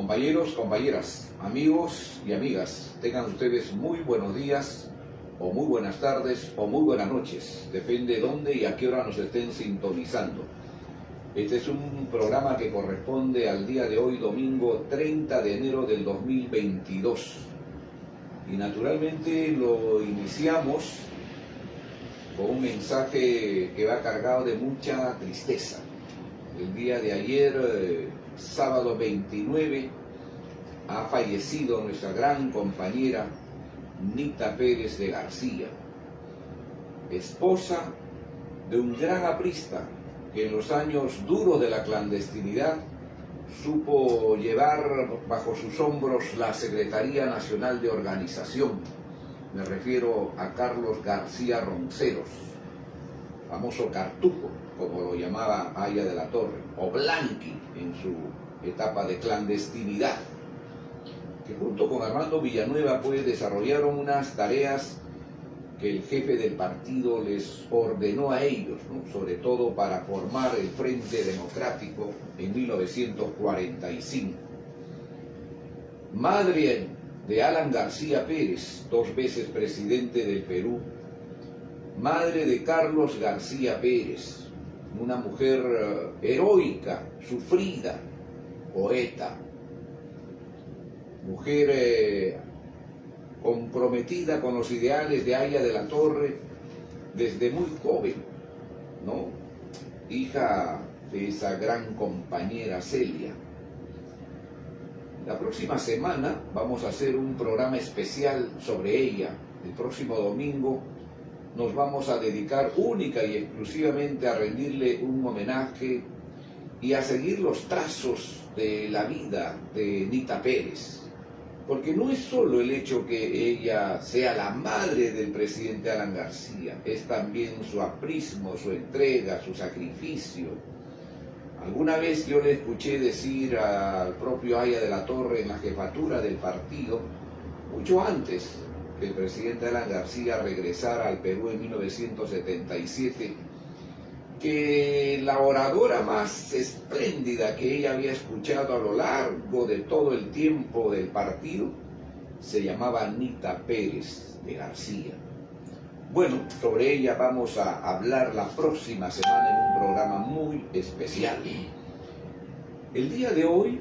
Compañeros, compañeras, amigos y amigas, tengan ustedes muy buenos días, o muy buenas tardes, o muy buenas noches, depende de dónde y a qué hora nos estén sintonizando. Este es un programa que corresponde al día de hoy, domingo 30 de enero del 2022. Y naturalmente lo iniciamos con un mensaje que va cargado de mucha tristeza. El día de ayer, sábado 29, ha fallecido nuestra gran compañera Nita Pérez de García, esposa de un gran aprista que en los años duros de la clandestinidad supo llevar bajo sus hombros la Secretaría Nacional de Organización. Me refiero a Carlos García Ronceros, famoso Cartujo, como lo llamaba Aya de la Torre, o Blanqui en su etapa de clandestinidad, que junto con Armando Villanueva pues desarrollaron unas tareas que el jefe del partido les ordenó a ellos, ¿no? Sobre todo para formar el Frente Democrático en 1945. Madre de Alan García Pérez, 2 veces presidente del Perú, madre de Carlos García Pérez, una mujer heroica, sufrida, poeta, mujer comprometida con los ideales de Aya de la Torre desde muy joven, ¿no? Hija de esa gran compañera Celia. La próxima semana vamos a hacer un programa especial sobre ella. El próximo domingo nos vamos a dedicar única y exclusivamente a rendirle un homenaje y a seguir los trazos de la vida de Nita Pérez. Porque no es solo el hecho que ella sea la madre del presidente Alan García, es también su aprismo, su entrega, su sacrificio. Alguna vez yo le escuché decir al propio Aya de la Torre en la jefatura del partido, mucho antes que el presidente Alan García regresara al Perú en 1977, que la oradora más espléndida que ella había escuchado a lo largo de todo el tiempo del partido se llamaba Nita Pérez de García. Bueno, sobre ella vamos a hablar la próxima semana en un programa muy especial. El día de hoy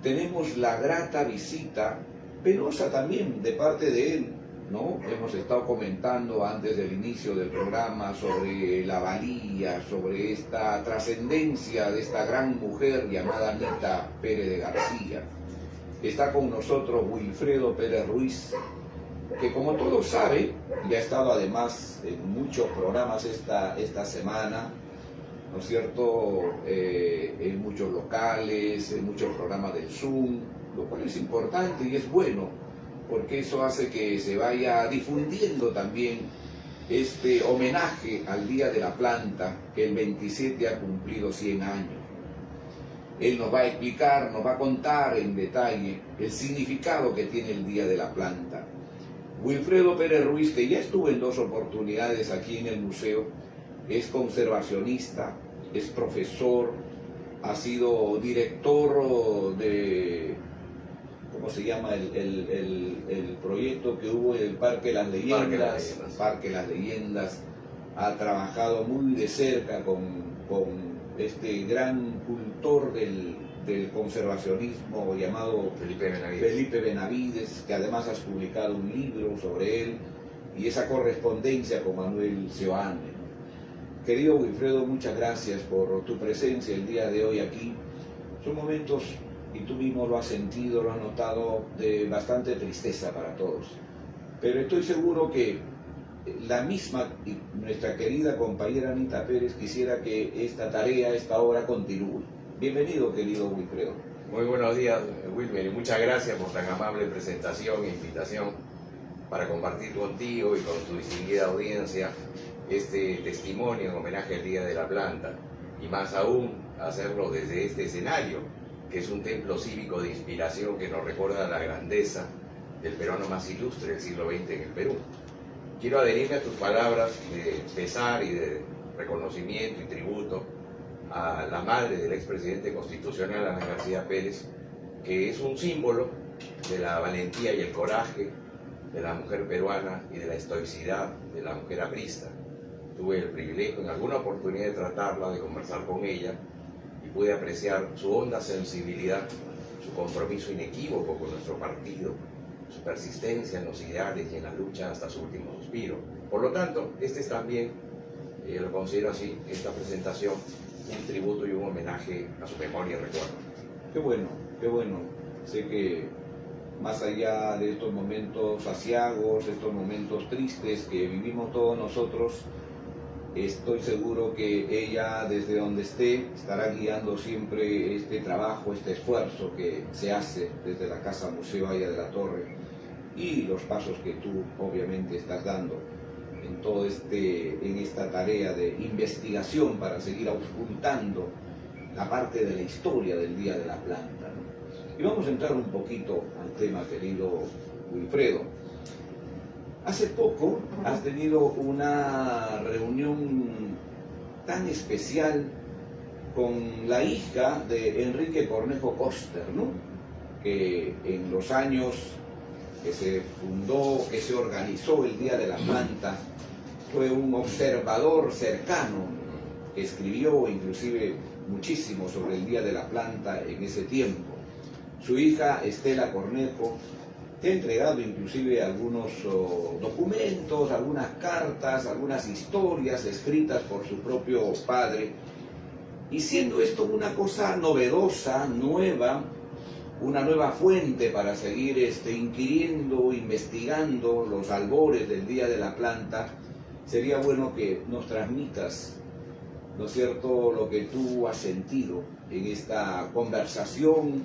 tenemos la grata visita, penosa también de parte de él, ¿no? Hemos estado comentando antes del inicio del programa sobre la valía, sobre esta trascendencia de esta gran mujer llamada Nita Pérez de García. Está con nosotros Wilfredo Pérez Ruiz, que como todos saben, ya ha estado además en muchos programas esta semana, ¿no es cierto?, en muchos locales, en muchos programas del Zoom, lo cual es importante y es bueno, porque eso hace que se vaya difundiendo también este homenaje al Día de la Planta, que el 27 ha cumplido 100 años. Él nos va a explicar, nos va a contar en detalle el significado que tiene el Día de la Planta. Wilfredo Pérez Ruiz, que ya estuvo en 2 oportunidades aquí en el museo, es conservacionista, es profesor, ha sido director de... ¿Cómo se llama el proyecto que hubo en el Parque Las Leyendas? Parque Las Leyendas. Ha trabajado muy de cerca con este gran cultor del conservacionismo llamado Felipe Benavides, que además has publicado un libro sobre él y esa correspondencia con Manuel Seoane. Querido Wilfredo, muchas gracias por tu presencia el día de hoy aquí. Son momentos, y tú mismo lo has sentido, lo has notado, de bastante tristeza para todos. Pero estoy seguro que la misma, nuestra querida compañera Nita Pérez, quisiera que esta tarea, esta obra continúe. Bienvenido, querido Wilfredo. Muy buenos días, Wilmer, y muchas gracias por tan amable presentación e invitación para compartir contigo y con tu distinguida audiencia este testimonio en homenaje al Día de la Planta, y más aún hacerlo desde este escenario, que es un templo cívico de inspiración que nos recuerda la grandeza del peruano más ilustre del siglo XX en el Perú. Quiero adherirme a tus palabras de pesar y de reconocimiento y tributo a la madre del expresidente constitucional, Ana García Pérez, que es un símbolo de la valentía y el coraje de la mujer peruana y de la estoicidad de la mujer aprista. Tuve el privilegio en alguna oportunidad de tratarla, de conversar con ella, y pude apreciar su honda sensibilidad, su compromiso inequívoco con nuestro partido, su persistencia en los ideales y en la lucha hasta su último suspiro. Por lo tanto, este es también, lo considero así, esta presentación, un tributo y un homenaje a su memoria y recuerdo. Qué bueno, qué bueno. Sé que más allá de estos momentos aciagos, estos momentos tristes que vivimos todos nosotros, estoy seguro que ella, desde donde esté, estará guiando siempre este trabajo, este esfuerzo que se hace desde la Casa Museo Aya de la Torre y los pasos que tú obviamente estás dando en esta tarea de investigación para seguir auscultando la parte de la historia del Día de la Planta, ¿no? Y vamos a entrar un poquito al tema, querido Wilfredo. Hace poco has tenido una reunión tan especial con la hija de Enrique Cornejo Koster, ¿no? Que en los años que se fundó, que se organizó el Día de la Planta, fue un observador cercano, que escribió inclusive muchísimo sobre el Día de la Planta en ese tiempo. Su hija Estela Cornejo te ha entregado inclusive algunos documentos, algunas cartas, algunas historias escritas por su propio padre, y siendo esto una cosa novedosa, nueva, una nueva fuente para seguir inquiriendo, investigando los albores del Día de la Planta, sería bueno que nos transmitas, ¿no es cierto?, lo que tú has sentido en esta conversación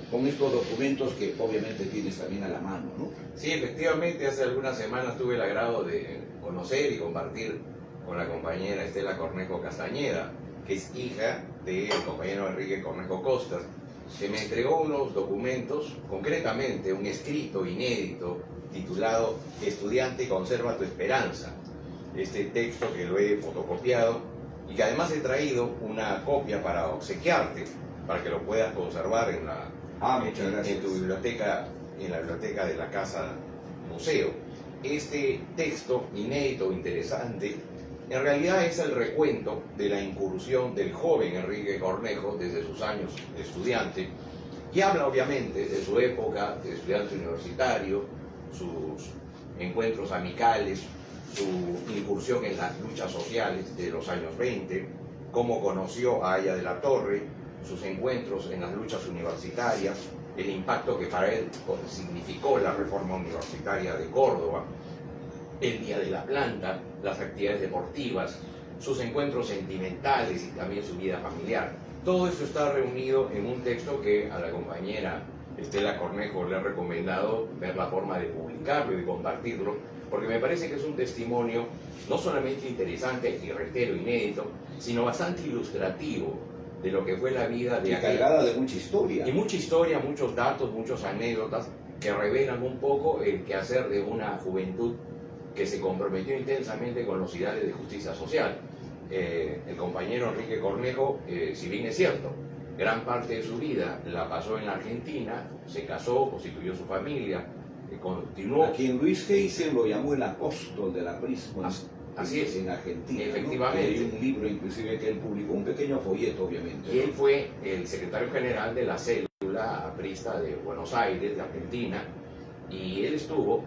con estos documentos que obviamente tienes también a la mano, ¿no? Sí, efectivamente, hace algunas semanas tuve el agrado de conocer y compartir con la compañera Estela Cornejo Castañeda, que es hija del compañero Enrique Cornejo Koster, que me entregó unos documentos, concretamente un escrito inédito titulado Estudiante, conserva tu esperanza. Este texto que lo he fotocopiado y que además he traído una copia para obsequiarte, para que lo puedas conservar en tu biblioteca, en la biblioteca de la Casa Museo. Este texto inédito, interesante, en realidad es el recuento de la incursión del joven Enrique Cornejo desde sus años de estudiante, y habla obviamente de su época de estudiante universitario, sus encuentros amicales, su incursión en las luchas sociales de los años 20, cómo conoció a Aya de la Torre, sus encuentros en las luchas universitarias, el impacto que para él significó la reforma universitaria de Córdoba, el Día de la Planta, las actividades deportivas, sus encuentros sentimentales y también su vida familiar. Todo esto está reunido en un texto que a la compañera Estela Cornejo le he recomendado ver la forma de publicarlo y de compartirlo, porque me parece que es un testimonio no solamente interesante y reitero inédito, sino bastante ilustrativo de lo que fue la vida de aquel, cargada de mucha historia. Y mucha historia, muchos datos, muchas anécdotas que revelan un poco el quehacer de una juventud que se comprometió intensamente con los ideales de justicia social. El compañero Enrique Cornejo, si bien es cierto, gran parte de su vida la pasó en la Argentina, se casó, constituyó su familia, continuó. A quien Luis Geisen lo llamó el apóstol del aprismo. Así es. En Argentina. Efectivamente. ¿no? Hay un libro inclusive que él publicó, un pequeño folleto obviamente. Y él fue el secretario general de la célula aprista de Buenos Aires, de Argentina, y él estuvo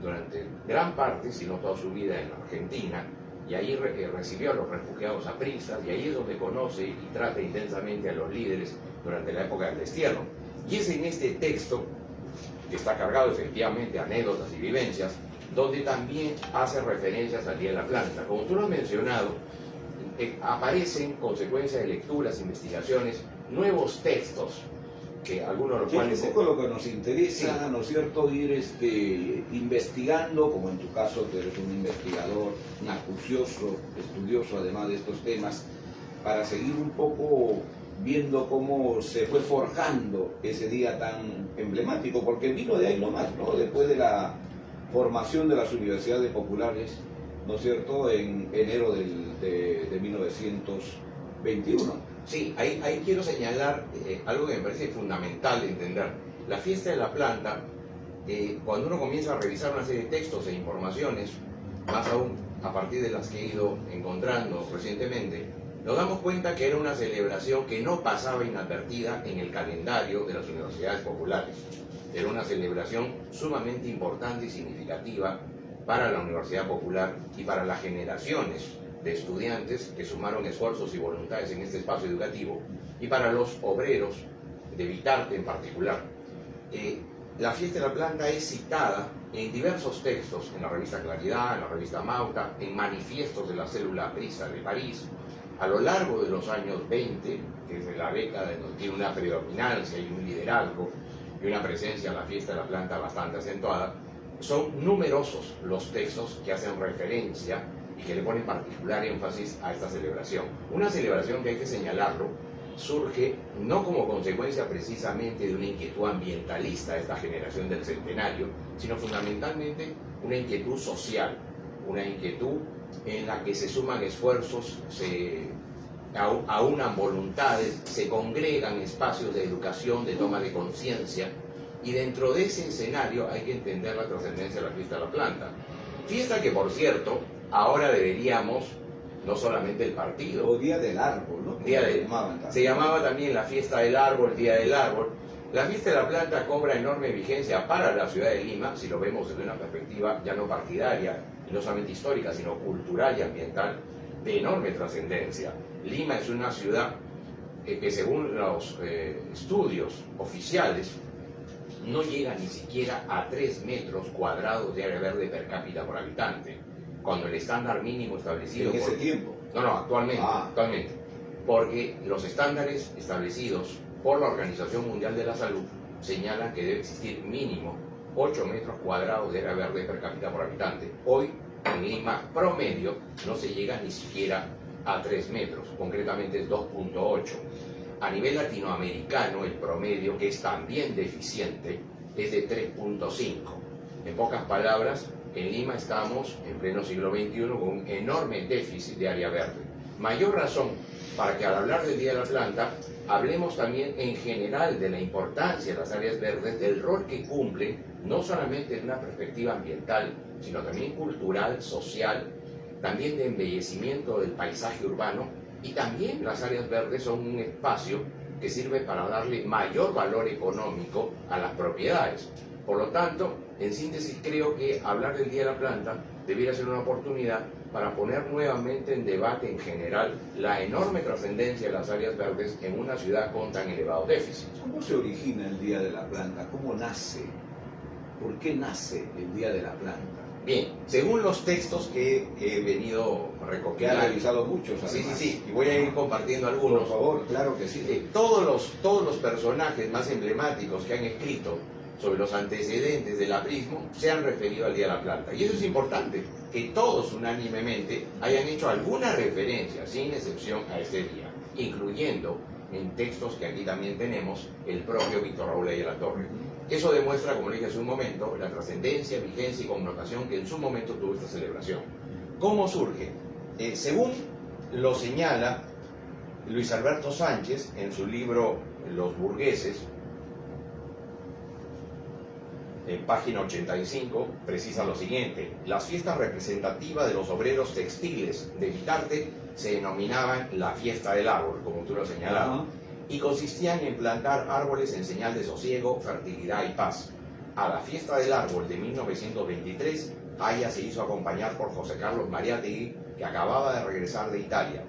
durante gran parte, si no toda su vida, en Argentina, y ahí recibió a los refugiados apristas, y ahí es donde conoce y trata intensamente a los líderes durante la época del destierro. Y es en este texto, que está cargado efectivamente de anécdotas y vivencias, donde también hace referencias al Día de la Planta. Como tú lo has mencionado, aparecen, consecuencia de lecturas, investigaciones, nuevos textos, que algunos de los cuales... Es un poco lo que nos interesa, sí, ¿no es cierto?, ir investigando, como en tu caso, que eres un investigador, un acucioso, estudioso además de estos temas, para seguir un poco viendo cómo se fue forjando ese día tan emblemático, porque vino de ahí nomás, ¿no?, después de la formación de las universidades populares, ¿no es cierto?, en enero de 1921. Sí, ahí quiero señalar algo que me parece fundamental de entender. La fiesta de la planta, cuando uno comienza a revisar una serie de textos e informaciones, más aún a partir de las que he ido encontrando recientemente, nos damos cuenta que era una celebración que no pasaba inadvertida en el calendario de las universidades populares. Era una celebración sumamente importante y significativa para la Universidad Popular y para las generaciones de estudiantes que sumaron esfuerzos y voluntades en este espacio educativo, y para los obreros de Vitarte en particular. La fiesta de la planta es citada en diversos textos, en la revista Claridad, en la revista Mauta, en manifiestos de la célula Prisa de París, a lo largo de los años 20, que es la década en donde tiene una predominancia y un liderazgo y una presencia en la fiesta de la planta bastante acentuada. Son numerosos los textos que hacen referencia y que le ponen particular énfasis a esta celebración. Una celebración que hay que señalarlo, surge no como consecuencia precisamente de una inquietud ambientalista de esta generación del centenario, sino fundamentalmente una inquietud social, una inquietud en la que se suman esfuerzos, se aunan voluntades, se congregan espacios de educación, de toma de conciencia, y dentro de ese escenario hay que entender la trascendencia de la fiesta de la planta. Fiesta que, por cierto, ahora deberíamos, no solamente el partido... O Día del Árbol, ¿no? Se llamaba también la fiesta del árbol, Día del Árbol. La fiesta de la planta cobra enorme vigencia para la ciudad de Lima, si lo vemos desde una perspectiva ya no partidaria, y no solamente histórica, sino cultural y ambiental, de enorme trascendencia. Lima es una ciudad que según los estudios oficiales no llega ni siquiera a 3 metros cuadrados de área verde per cápita por habitante, cuando el estándar mínimo establecido... ¿En ese tiempo? No, actualmente. Porque los estándares establecidos por la Organización Mundial de la Salud señalan que debe existir mínimo 8 metros cuadrados de área verde per cápita por habitante. Hoy, en Lima, promedio, no se llega ni siquiera a 3 metros, concretamente es 2.8. A nivel latinoamericano, el promedio, que es también deficiente, es de 3.5. En pocas palabras, en Lima estamos, en pleno siglo XXI, con un enorme déficit de área verde. Mayor razón para que al hablar del Día de la Planta, hablemos también en general de la importancia de las áreas verdes, del rol que cumplen, no solamente en una perspectiva ambiental, sino también cultural, social, también de embellecimiento del paisaje urbano, y también las áreas verdes son un espacio que sirve para darle mayor valor económico a las propiedades. Por lo tanto, en síntesis, creo que hablar del Día de la Planta debiera ser una oportunidad para poner nuevamente en debate en general la enorme trascendencia de las áreas verdes en una ciudad con tan elevado déficit. ¿Cómo se origina el Día de la Planta? ¿Cómo nace? ¿Por qué nace el Día de la Planta? Bien, según los textos que he venido recopilando... Que ha revisado muchos, además. Sí, y voy a ir compartiendo algunos. Por favor, claro que sí. Todos los personajes más emblemáticos que han escrito sobre los antecedentes del aprismo se han referido al Día de la Planta. Y eso es importante, que todos unánimemente hayan hecho alguna referencia, sin excepción, a este día, incluyendo en textos que aquí también tenemos el propio Víctor Raúl Ayala-Torre. Eso demuestra, como le dije hace un momento, la trascendencia, vigencia y connotación que en su momento tuvo esta celebración. ¿Cómo surge? Según lo señala Luis Alberto Sánchez en su libro Los Burgueses, en página 85, precisa lo siguiente: las fiestas representativas de los obreros textiles de Vitarte se denominaban la fiesta del árbol, como tú lo señalabas, y consistían en plantar árboles en señal de sosiego, fertilidad y paz. A la fiesta del árbol de 1923, Aya se hizo acompañar por José Carlos Mariátegui, que acababa de regresar de Italia.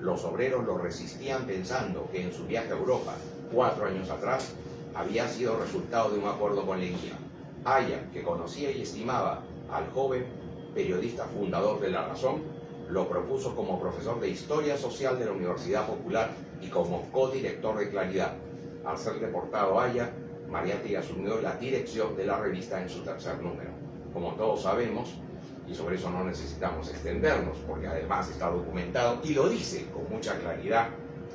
Los obreros lo resistían pensando que en su viaje a Europa, 4 años atrás, había sido resultado de un acuerdo con Leguía. Aya, que conocía y estimaba al joven periodista fundador de La Razón, lo propuso como profesor de Historia Social de la Universidad Popular y como codirector de Claridad. Al ser deportado Aya, Mariátegui asumió la dirección de la revista en su 3er número. Como todos sabemos, y sobre eso no necesitamos extendernos, porque además está documentado, y lo dice con mucha claridad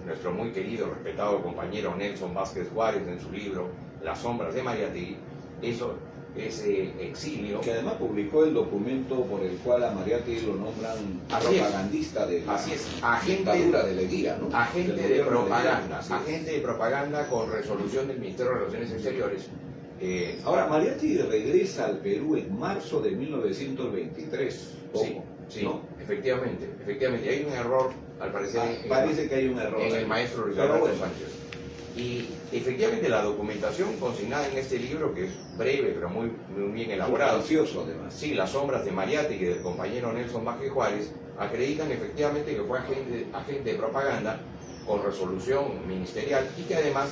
nuestro muy querido, respetado compañero Nelson Vázquez Juárez en su libro Las sombras de Mariátegui, eso ese exilio. Que además publicó el documento por el cual a Mariátegui lo nombran propagandista de la dictadura de Leguía, ¿no? Agente de propaganda, agente de propaganda con resolución del Ministerio de Relaciones Exteriores. Ahora, Mariátegui regresa al Perú en marzo de 1923. Sí, ¿no? efectivamente. Hay un error, al parecer. Parece que hay un error en el maestro Luis Alberto Sánchez. Y efectivamente la documentación consignada en este libro, que es breve pero muy bien elaborado, precioso además. Sí, Las sombras de Mariátegui del compañero Nelson Vázquez Juárez, acreditan efectivamente que fue agente de propaganda con resolución ministerial y que además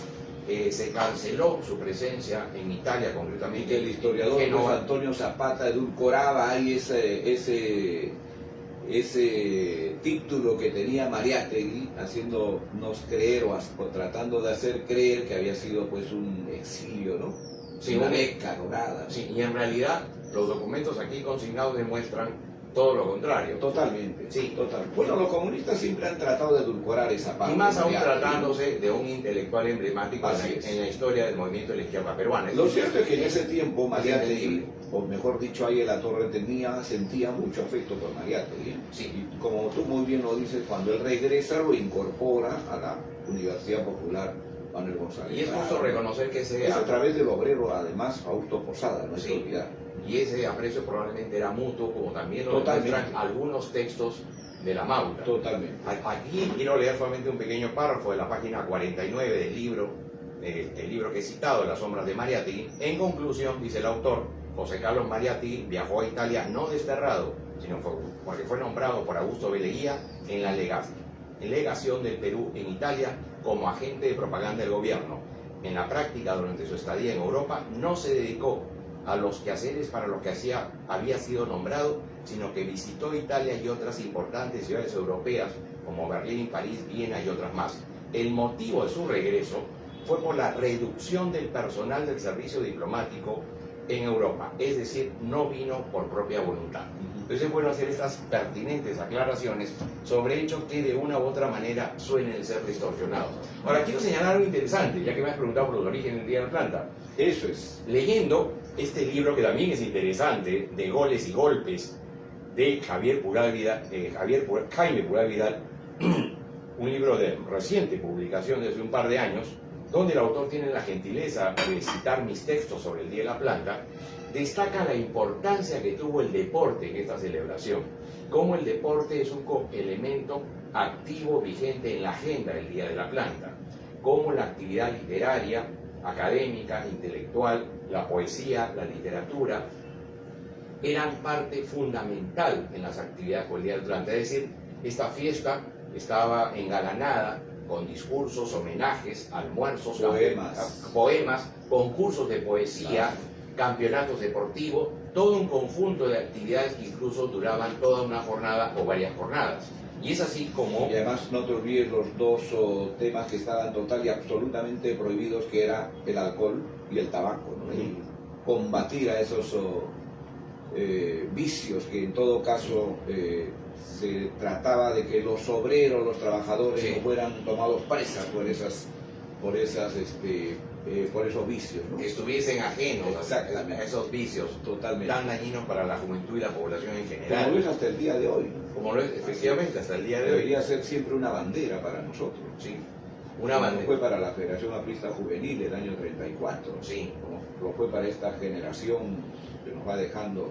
se canceló su presencia en Italia, concretamente. Y que el historiador Luis Antonio Zapata edulcoraba ahí ese título que tenía Mariátegui, haciéndonos creer o tratando de hacer creer que había sido pues un exilio, ¿no? Sí, una meca dorada. Sí, y en realidad los documentos aquí consignados demuestran todo lo contrario. Totalmente. Sí, totalmente. Bueno, los comunistas siempre han tratado de edulcorar esa parte. Y más aún tratándose de un intelectual emblemático en la historia del movimiento de la izquierda peruana. Lo cierto es que en ese tiempo Mariátegui, o mejor dicho, ahí en La Torre sentía mucho afecto por Mariátegui. Sí. Y como tú muy bien lo dices, cuando él regresa lo incorpora a la Universidad Popular Manuel González. Y es justo reconocer que es a través del obrero, además, Fausto Posada, no hay que olvidar. Y ese aprecio probablemente era mutuo, como también lo demuestran algunos textos de la Mauta. Totalmente. Aquí quiero leer solamente un pequeño párrafo de la página 49 del libro, el libro que he citado, Las sombras de Mariátegui. En conclusión, dice el autor, José Carlos Mariátegui viajó a Italia no desterrado, sino porque fue nombrado por Augusto B. Leguía en la legación del Perú en Italia como agente de propaganda del gobierno. En la práctica, durante su estadía en Europa, no se dedicó a los quehaceres para los que había sido nombrado, sino que visitó Italia y otras importantes ciudades europeas como Berlín, París, Viena y otras más. El motivo de su regreso fue por la reducción del personal del servicio diplomático en Europa, es decir, no vino por propia voluntad. Entonces es bueno hacer estas pertinentes aclaraciones sobre hechos que de una u otra manera suelen ser distorsionados. Ahora quiero señalar algo interesante, ya que me has preguntado por los orígenes del Día de la Planta. Eso es. Leyendo este libro, que también es interesante, de Goles y Golpes, de Jaime Purá Vidal, un libro de reciente publicación de hace un par de años, donde el autor tiene la gentileza de citar mis textos sobre el Día de la Planta, destaca la importancia que tuvo el deporte en esta celebración, cómo el deporte es un elemento activo vigente en la agenda del Día de la Planta, cómo la actividad literaria, académica, intelectual, la poesía, la literatura, eran parte fundamental en las actividades por el Día del Planta. Es decir, esta fiesta estaba engalanada con discursos, homenajes, almuerzos, poemas, concursos de poesía, campeonatos deportivos, todo un conjunto de actividades que incluso duraban toda una jornada o varias jornadas. Y es así como... Y además no te olvides los dos temas que estaban total y absolutamente prohibidos, que era el alcohol y el tabaco, ¿no? Y combatir a esos vicios que en todo caso se trataba de que los obreros, los trabajadores no fueran tomados presas por esos vicios, ¿no? Estuviesen ajenos a esos vicios totalmente tan dañinos para la juventud y la población en general. Como lo es hasta el día de hoy, ¿no? Como lo es efectivamente hasta el día de hoy. Debería ser siempre una bandera para nosotros. Sí, una bandera. Fue para la Federación Aprista Juvenil el año 34. Sí. Lo fue para esta generación que nos va dejando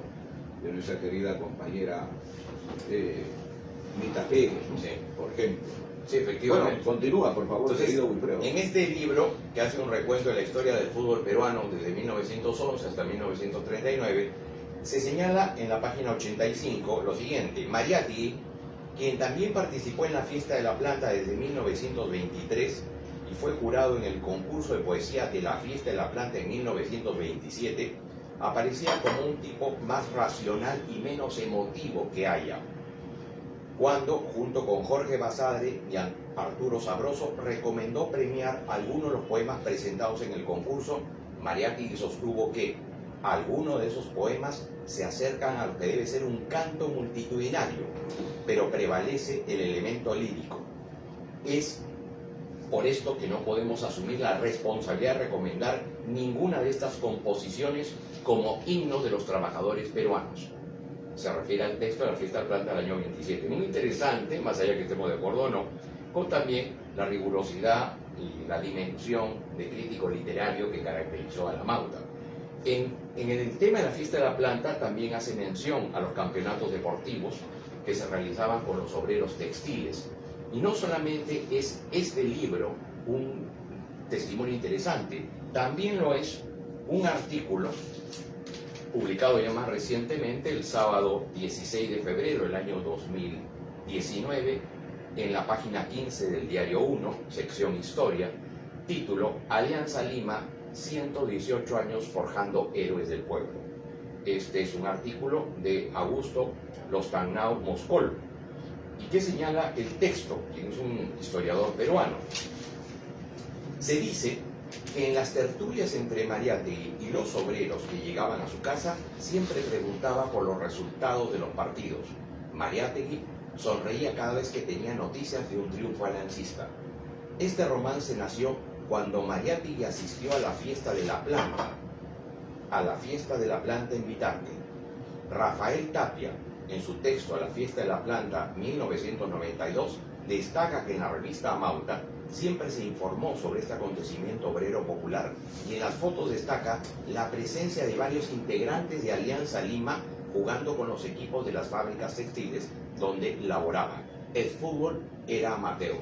de nuestra querida compañera Mita Pérez, ¿no? Sí. Por ejemplo. Sí, efectivamente. Bueno, continúa, por favor. Entonces, querido Wilfredo. en este libro, que hace un recuento de la historia del fútbol peruano desde 1911 hasta 1939, se señala en la página 85 lo siguiente: Mariátegui, quien también participó en la Fiesta de la Planta desde 1923 y fue jurado en el concurso de poesía de la Fiesta de la Planta en 1927, aparecía como un tipo más racional y menos emotivo que Haya, cuando, junto con Jorge Basadre y Arturo Sabroso, recomendó premiar algunos de los poemas presentados en el concurso. Mariátegui sostuvo que algunos de esos poemas se acercan a lo que debe ser un canto multitudinario, pero prevalece el elemento lírico. Es por esto que no podemos asumir la responsabilidad de recomendar ninguna de estas composiciones como himnos de los trabajadores peruanos. Se refiere al texto de la fiesta de la planta del año 27. Muy interesante, más allá que estemos de acuerdo o no, con también la rigurosidad y la dimensión de crítico literario que caracterizó a la Mauta. En el tema de la fiesta de la planta también hace mención a los campeonatos deportivos que se realizaban con los obreros textiles. Y no solamente es este libro un testimonio interesante, también lo es un artículo publicado ya más recientemente, el sábado 16 de febrero del año 2019, en la página 15 del Diario 1, sección Historia, título Alianza Lima, 118 años forjando héroes del pueblo. Este es un artículo de Augusto Lostanao Moscol, y que señala el texto, quien es un historiador peruano. Se dice que en las tertulias entre Mariátegui y los obreros que llegaban a su casa, siempre preguntaba por los resultados de los partidos. Mariátegui sonreía cada vez que tenía noticias de un triunfo aliancista. Este romance nació cuando Mariátegui asistió a la fiesta de la planta, en Vitarte. Rafael Tapia, en su texto A la fiesta de la planta 1992, destaca que en la revista Amauta siempre se informó sobre este acontecimiento obrero popular y en las fotos destaca la presencia de varios integrantes de Alianza Lima jugando con los equipos de las fábricas textiles donde laboraban. El fútbol era amateur.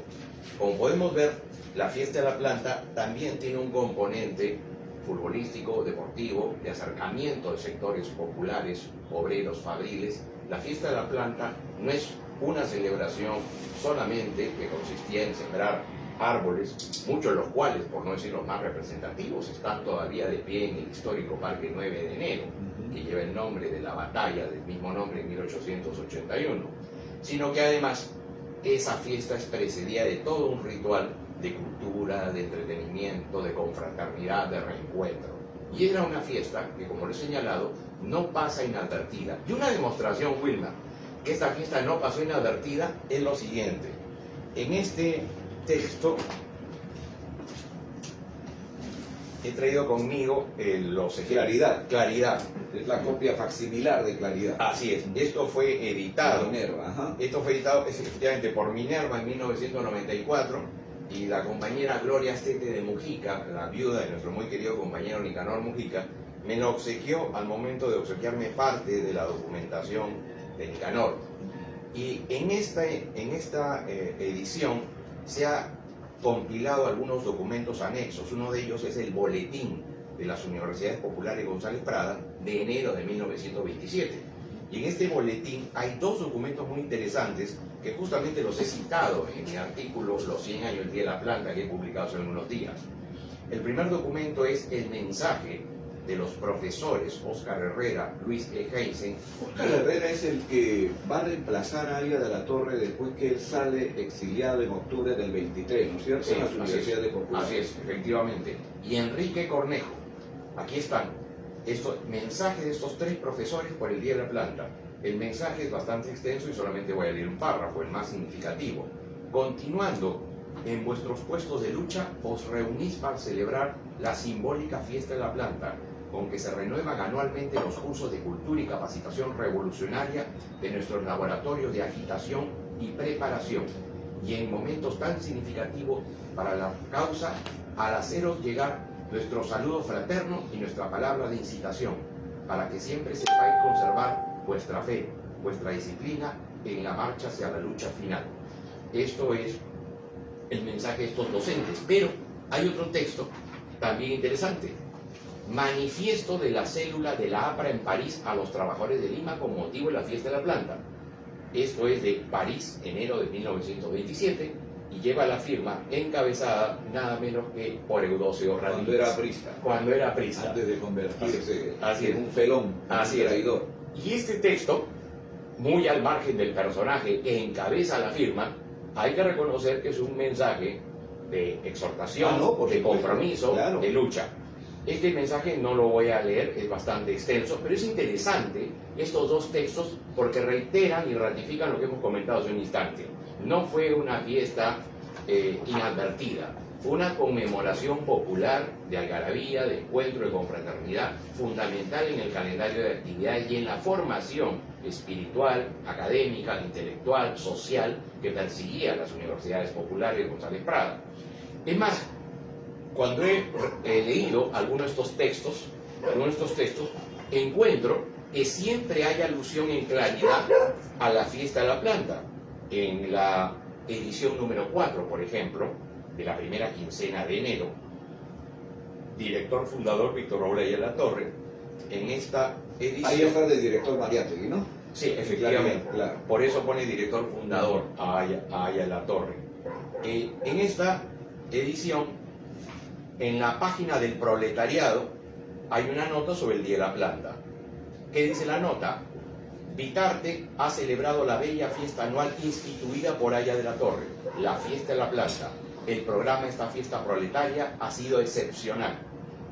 Como podemos ver, la fiesta de la planta también tiene un componente futbolístico, deportivo, de acercamiento de sectores populares, obreros, fabriles. La fiesta de la planta no es una celebración solamente que consistía en sembrar árboles, muchos de los cuales, por no decir los más representativos, están todavía de pie en el histórico Parque 9 de Enero, que lleva el nombre de la batalla del mismo nombre en 1881, sino que además esa fiesta es precedida de todo un ritual de cultura, de entretenimiento, de confraternidad, de reencuentro. Y era una fiesta que, como lo he señalado, no pasa inadvertida. Y una demostración, Wilma, que esta fiesta no pasó inadvertida es lo siguiente. En este texto he traído conmigo los ejemplares. Claridad. Es la copia facsimilar de Claridad. Así es. Esto fue editado. Minerva, ajá. Esto fue editado efectivamente por Minerva en 1994 y la compañera Gloria Estete de Mujica, la viuda de nuestro muy querido compañero Nicanor Mujica, me lo obsequió al momento de obsequiarme parte de la documentación de Nicanor. Y en esta edición se ha compilado algunos documentos anexos. Uno de ellos es el boletín de las Universidades Populares González Prada de enero de 1927. Y en este boletín hay dos documentos muy interesantes que justamente los he citado en mi artículo Los 100 años del Día de la Planta, que he publicado hace unos días. El primer documento es el mensaje de los profesores Óscar Herrera, Luis E. Heisen. Óscar Herrera es el que va a reemplazar a Arias de la Torre después que él sale exiliado en octubre del 23, ¿no es cierto? Sí, en las universidades populares. Así es, efectivamente. Y Enrique Cornejo. Aquí están estos mensajes de estos tres profesores por el Día de la Planta. El mensaje es bastante extenso y solamente voy a leer un párrafo, el más significativo. Continuando, en vuestros puestos de lucha os reunís para celebrar la simbólica fiesta de la planta, con que se renuevan anualmente los cursos de cultura y capacitación revolucionaria de nuestros laboratorios de agitación y preparación. Y en momentos tan significativos para la causa, al haceros llegar nuestro saludo fraterno y nuestra palabra de incitación, para que siempre sepáis conservar vuestra fe, vuestra disciplina en la marcha hacia la lucha final. Esto es el mensaje de estos docentes. Pero hay otro texto también interesante. Manifiesto de la célula de la APRA en París a los trabajadores de Lima con motivo de la fiesta de la planta. Esto es de París, enero de 1927, y lleva la firma encabezada nada menos que por Eudóxio Ramírez. Cuando era aprista. Cuando era aprista. Antes de convertirse Así en un felón, Así un es. traidor. Y este texto, muy al margen del personaje que encabeza la firma, hay que reconocer que es un mensaje de exhortación, por de supuesto, compromiso, claro. de lucha. Este mensaje no lo voy a leer, es bastante extenso, pero es interesante estos dos textos porque reiteran y ratifican lo que hemos comentado hace un instante. No fue una fiesta inadvertida. Fue una conmemoración popular de algarabía, de encuentro, de confraternidad, fundamental en el calendario de actividades y en la formación espiritual, académica, intelectual, social que perseguía las universidades populares de González Prada. Es más, cuando he leído algunos de estos textos, encuentro que siempre hay alusión en claridad a la fiesta de la planta. En la edición número 4, por ejemplo, de la primera quincena de enero, director fundador Víctor Raúl Ayala Torre, en esta edición... Ahí está de director Mariátegui, ¿no? Sí, efectivamente. Claro. Por eso pone director fundador a Ayala Torre. En esta edición, en la página del proletariado, hay una nota sobre el Día de la Planta. ¿Qué dice la nota? Vitarte ha celebrado la bella fiesta anual instituida por Aya de la Torre, la fiesta de la planta. El programa de esta fiesta proletaria ha sido excepcional.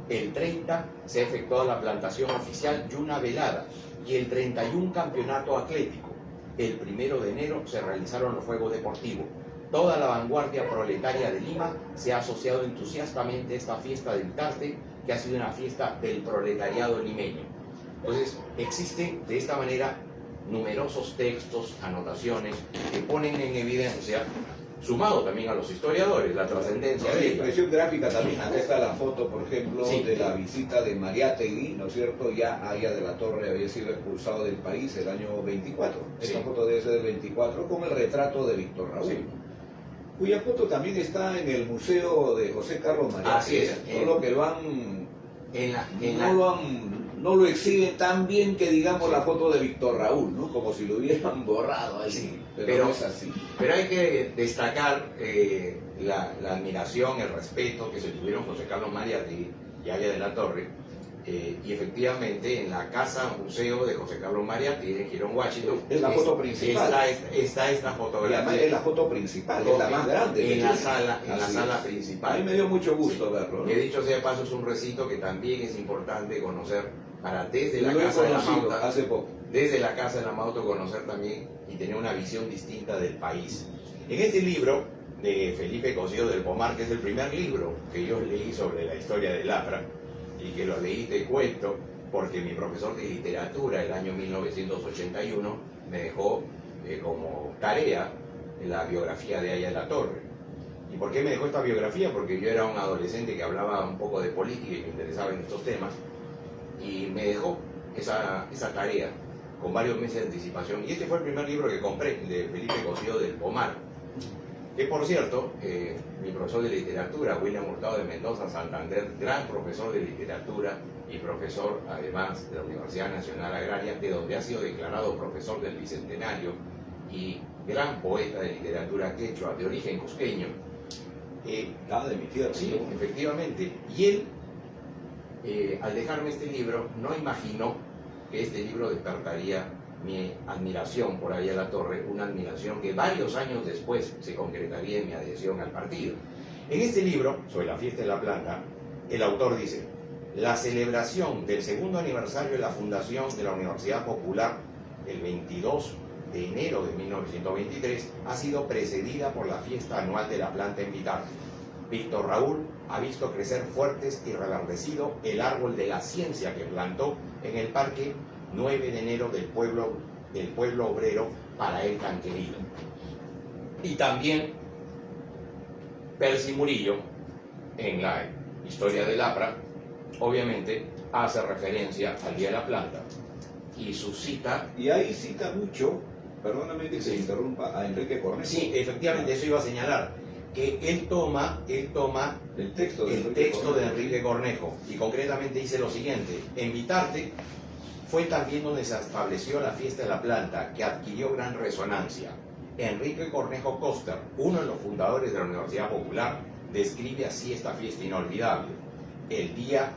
El 30 se ha efectuado la plantación oficial y una velada, y el 31 campeonato atlético. El 1 de enero se realizaron los Juegos Deportivos. Toda la vanguardia proletaria de Lima se ha asociado entusiastamente a esta fiesta de Vitarte, que ha sido una fiesta del proletariado limeño. Entonces, existen de esta manera numerosos textos, anotaciones que ponen en evidencia, sumado también a los historiadores, la trascendencia La de ella. expresión gráfica también, acá está la foto, por ejemplo, Sí. de la visita de Mariátegui, ¿no es cierto? Ya Aya de la Torre había sido expulsado del país el año 24. Esta Sí. foto debe ser del 24, con el retrato de Víctor Raúl. Sí. Cuya foto también está en el museo de José Carlos Mariátegui. Así es. Solo que lo han En no lo exhiben tan bien que digamos Sí. la foto de Víctor Raúl, ¿no? Como si lo hubieran borrado ahí. Sí, Pero pero- no es así. Pero hay que destacar la admiración, el respeto que se tuvieron José Carlos Mariátegui y Aya de la Torre. Y efectivamente en la casa museo de José Carlos Mariátegui en Girón, Washington, Es la foto principal. está esta Y además fotografía es la foto principal, es la más grande. en que la tiene. sala, Así es. A mí principal. me dio mucho gusto Sí. verlo, ¿no? He dicho sea de paso, es un recinto que también es importante conocer para desde la Lo he casa de la conocido Mauta, hace poco. desde la casa de la Mauta conocer también y tener una visión distinta del país. En este libro de Felipe Cosío del Pomar, que es el primer libro que yo leí sobre la historia del APRA, y que lo leí, te cuento, porque mi profesor de literatura el año 1981 me dejó como tarea la biografía de Aya de la Torre. ¿Y por qué me dejó esta biografía? Porque yo era un adolescente que hablaba un poco de política y me interesaba en estos temas, y me dejó esa tarea con varios meses de anticipación. Y este fue el primer libro que compré, de Felipe Cosío del Pomar, que por cierto, mi profesor de literatura, William Hurtado de Mendoza, Santander, gran profesor de literatura y profesor además de la Universidad Nacional Agraria, de donde ha sido declarado profesor del Bicentenario y gran poeta de literatura quechua, de origen cusqueño. Nada de mi tierra. Sí, efectivamente. Y él, al dejarme este libro, no imaginó que este libro despertaría mi admiración por Aya de la Torre, una admiración que varios años después se concretaría en mi adhesión al partido. En este libro, sobre la fiesta de la planta, el autor dice: la celebración del segundo aniversario de la fundación de la Universidad Popular, el 22 de enero de 1923, ha sido precedida por la fiesta anual de la planta en Vitarte. Víctor Raúl ha visto crecer fuertes y reverdecido el árbol de la ciencia que plantó en el parque 9 de enero del pueblo obrero para él tan querido. Y también Percy Murillo, en la historia del APRA, obviamente hace referencia al Día de la Planta y su cita. Y ahí cita mucho, perdóname que se Sí. interrumpa, a Enrique Cornejo. Sí, efectivamente, eso iba a señalar, que él toma El texto de el texto de Enrique Cornejo y concretamente dice lo siguiente: en Vitarte fue también donde se estableció la fiesta de la planta, que adquirió gran resonancia. Enrique Cornejo Coster, uno de los fundadores de la Universidad Popular, describe así esta fiesta inolvidable. El día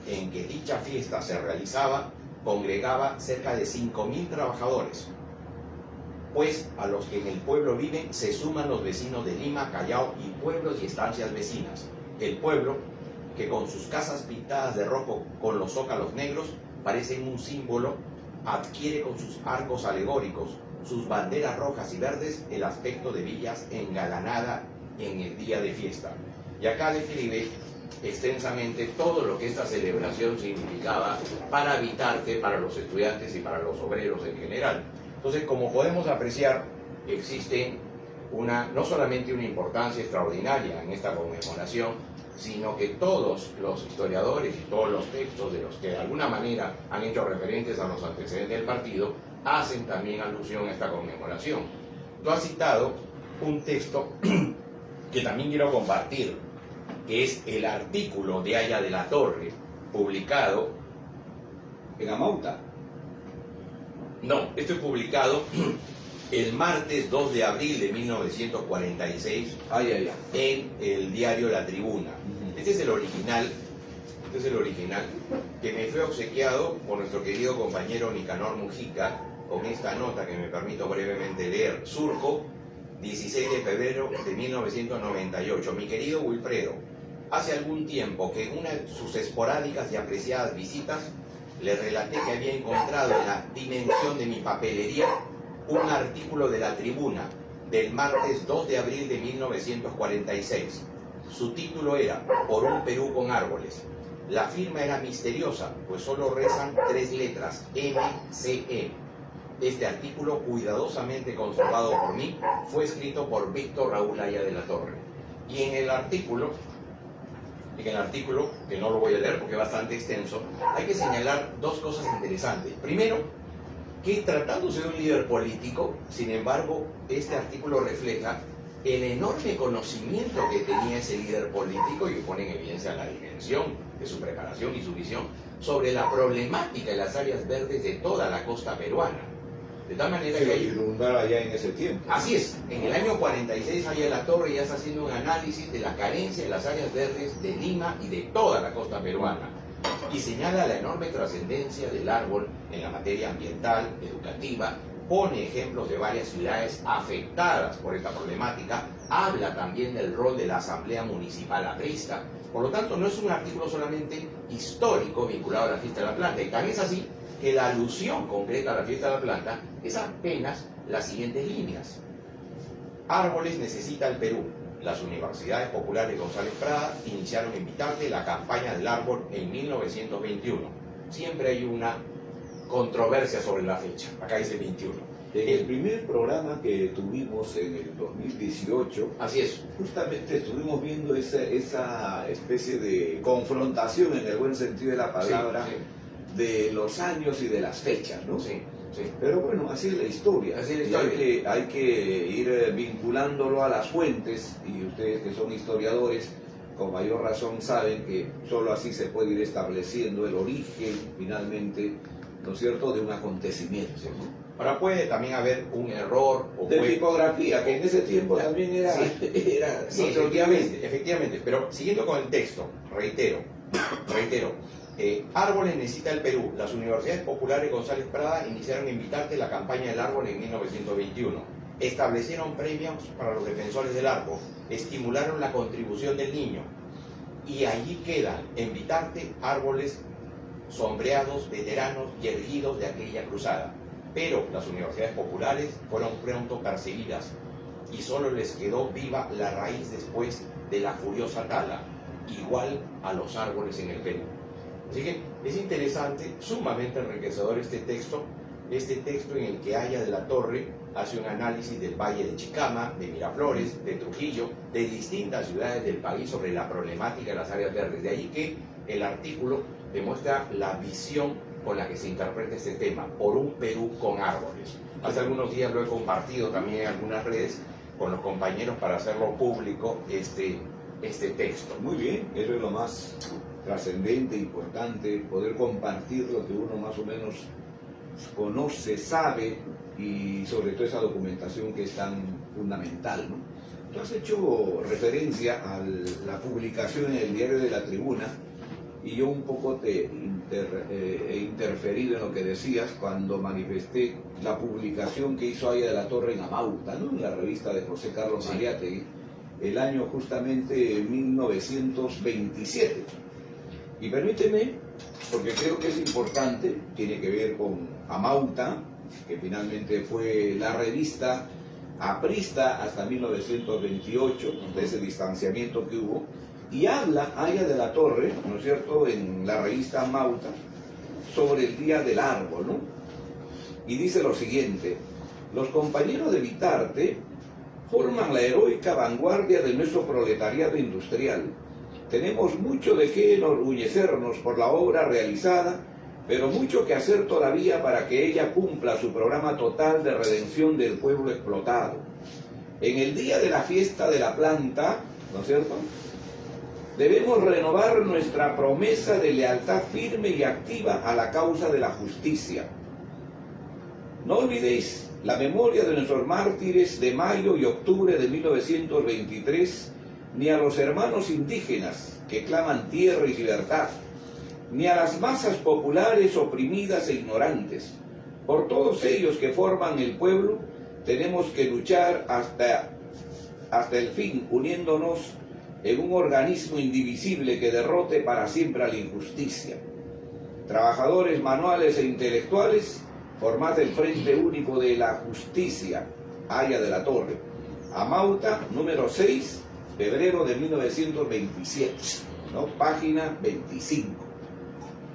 en que dicha fiesta se realizaba, congregaba cerca de 5.000 trabajadores, pues a los que en el pueblo viven se suman los vecinos de Lima, Callao y pueblos y estancias vecinas. El pueblo, que con sus casas pintadas de rojo con los zócalos negros parecen un símbolo, adquiere con sus arcos alegóricos, sus banderas rojas y verdes, el aspecto de villas engalanada en el día de fiesta. Y acá describe extensamente todo lo que esta celebración significaba para Vitarte, para los estudiantes y para los obreros en general. Entonces, como podemos apreciar, existe no solamente una importancia extraordinaria en esta conmemoración, sino que todos los historiadores y todos los textos de los que de alguna manera han hecho referentes a los antecedentes del partido hacen también alusión a esta conmemoración. Tú has citado un texto que también quiero compartir, que es el artículo de Aya de la Torre, publicado En Amauta. No, esto es publicado el martes 2 de abril de 1946 en el diario La Tribuna. Este es el original, que me fue obsequiado por nuestro querido compañero Nicanor Mujica, con esta nota que me permito brevemente leer. Surco, 16 de febrero de 1998. Mi querido Wilfredo, hace algún tiempo que en una de sus esporádicas y apreciadas visitas le relaté que había encontrado en la dimensión de mi papelería un artículo de La Tribuna del martes 2 de abril de 1946. Su título era Por un Perú con árboles. La firma era misteriosa, pues solo rezan 3 letras, MCE. Este artículo, cuidadosamente conservado por mí, fue escrito por Víctor Raúl Aya de la Torre. Y en el artículo, que no lo voy a leer porque es bastante extenso, hay que señalar 2 cosas interesantes. Primero, que tratándose de un líder político, sin embargo, este artículo refleja el enorme conocimiento que tenía ese líder político y que pone en evidencia la dimensión de su preparación y su visión sobre la problemática de las áreas verdes de toda la costa peruana. De tal manera que hay... allá en ese tiempo. Así es, en el año 46 Aya de la Torre ya está haciendo un análisis de la carencia de las áreas verdes de Lima y de toda la costa peruana, y señala la enorme trascendencia del árbol en la materia ambiental, educativa, pone ejemplos de varias ciudades afectadas por esta problemática, habla también del rol de la Asamblea Municipal aprista. Por lo tanto, no es un artículo solamente histórico vinculado a la fiesta de la planta, y también es así que la alusión concreta a la fiesta de la planta es apenas las siguientes líneas. Árboles necesita el Perú. Las universidades populares González Prada iniciaron en Vitarte la campaña del árbol en 1921. Siempre hay una controversia sobre la fecha. Acá dice 21. En el primer programa que tuvimos en el 2018, así es, justamente estuvimos viendo esa especie de confrontación, en el buen sentido de la palabra, sí, de los años y de las fechas, ¿no? sí, sí. Pero bueno, así es la historia. Así es la historia. Hay que ir vinculándolo a las fuentes, y ustedes que son historiadores, con mayor razón saben que solo así se puede ir estableciendo el origen, finalmente, ¿no es cierto?, de un acontecimiento, ¿no? Ahora puede también haber un error o de tipografía, que en ese tiempo también era... Sí, sí, efectivamente, pero siguiendo con el texto, reitero, árboles necesita el Perú. Las universidades populares González Prada iniciaron en Vitarte la campaña del árbol en 1921. Establecieron premios para los defensores del árbol, estimularon la contribución del niño, y allí quedan en Vitarte árboles sombreados, veteranos y erguidos de aquella cruzada. Pero las universidades populares fueron pronto perseguidas y solo les quedó viva la raíz después de la furiosa tala, igual a los árboles en el Perú. Así que es interesante, sumamente enriquecedor este texto en el que Aya de la Torre hace un análisis del Valle de Chicama, de Miraflores, de Trujillo, de distintas ciudades del país sobre la problemática de las áreas verdes. De ahí que el artículo demuestra la visión con la que se interpreta este tema, por un Perú con árboles. Hace algunos días lo he compartido también en algunas redes con los compañeros para hacerlo público este texto. Muy bien, eso es lo más trascendente, importante, poder compartir lo que uno más o menos conoce, sabe, y sobre todo esa documentación que es tan fundamental, ¿no? Tú has hecho referencia a la publicación en el diario de La Tribuna, y yo un poco he interferido en lo que decías cuando manifesté la publicación que hizo Aya de la Torre en Amauta, ¿no?, en la revista de José Carlos Mariátegui, el año justamente 1927. Y permíteme, porque creo que es importante, tiene que ver con Amauta, que finalmente fue la revista aprista hasta 1928, de ese distanciamiento que hubo, Y habla Aya de la Torre, ¿no es cierto?, en la revista Mauta, sobre el Día del Árbol, ¿no? Y dice lo siguiente: los compañeros de Vitarte forman la heroica vanguardia de nuestro proletariado industrial. Tenemos mucho de qué enorgullecernos por la obra realizada, pero mucho que hacer todavía para que ella cumpla su programa total de redención del pueblo explotado. En el día de la fiesta de la planta, ¿no es cierto?, debemos renovar nuestra promesa de lealtad firme y activa a la causa de la justicia. No olvidéis la memoria de nuestros mártires de mayo y octubre de 1923, ni a los hermanos indígenas que claman tierra y libertad, ni a las masas populares oprimidas e ignorantes. Por todos ellos que forman el pueblo, tenemos que luchar hasta el fin, uniéndonos en un organismo indivisible que derrote para siempre a la injusticia. Trabajadores manuales e intelectuales, formad el Frente Único de la Justicia, Aya de la Torre. Amauta, número 6, febrero de 1927, ¿no? Página 25.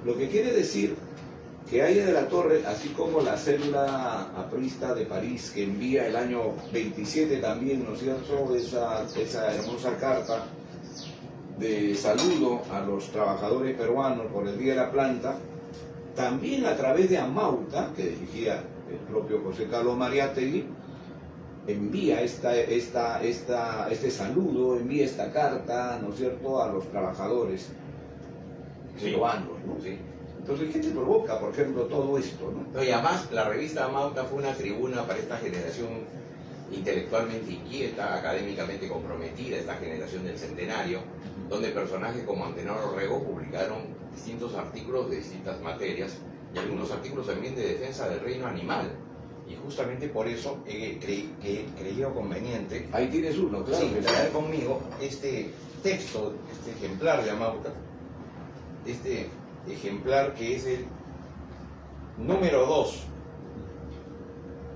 Lo que quiere decir que Aya de la Torre, así como la célula aprista de París, que envía el año 27 también, ¿no es cierto?, esa hermosa carta de saludo a los trabajadores peruanos por el Día de la Planta, también a través de Amauta, que dirigía el propio José Carlos Mariátegui, envía este saludo, envía esta carta, ¿no es cierto?, a los trabajadores peruanos, ¿no? Sí. Entonces, ¿qué te provoca, por ejemplo, todo esto, no? No, y además, la revista Mauta fue una tribuna para esta generación intelectualmente inquieta, académicamente comprometida, esta generación del centenario, donde personajes como Antenor Orrego publicaron distintos artículos de distintas materias y algunos artículos también de defensa del reino animal. Y justamente por eso he creído conveniente, Ahí tienes uno, claro. sí, que traer conmigo este texto, este ejemplar de Amauta, este ejemplar que es el número 2,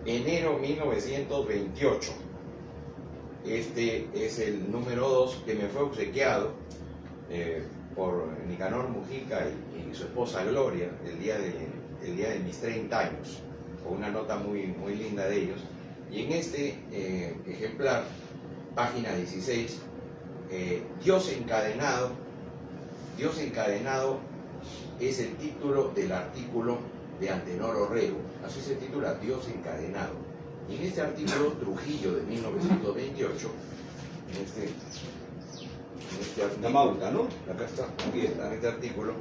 enero 1928. Este es el número 2 que me fue obsequiado por Nicanor Mujica y su esposa Gloria el día de mis 30 años, con una nota muy linda de ellos. Y en este ejemplar, página 16, Dios encadenado es el título del artículo de Antenor Orrego, así se titula, Dios encadenado. Y en este artículo, Trujillo de 1928, en este artículo, Amauta, ¿no? acá está, aquí está, en este artículo,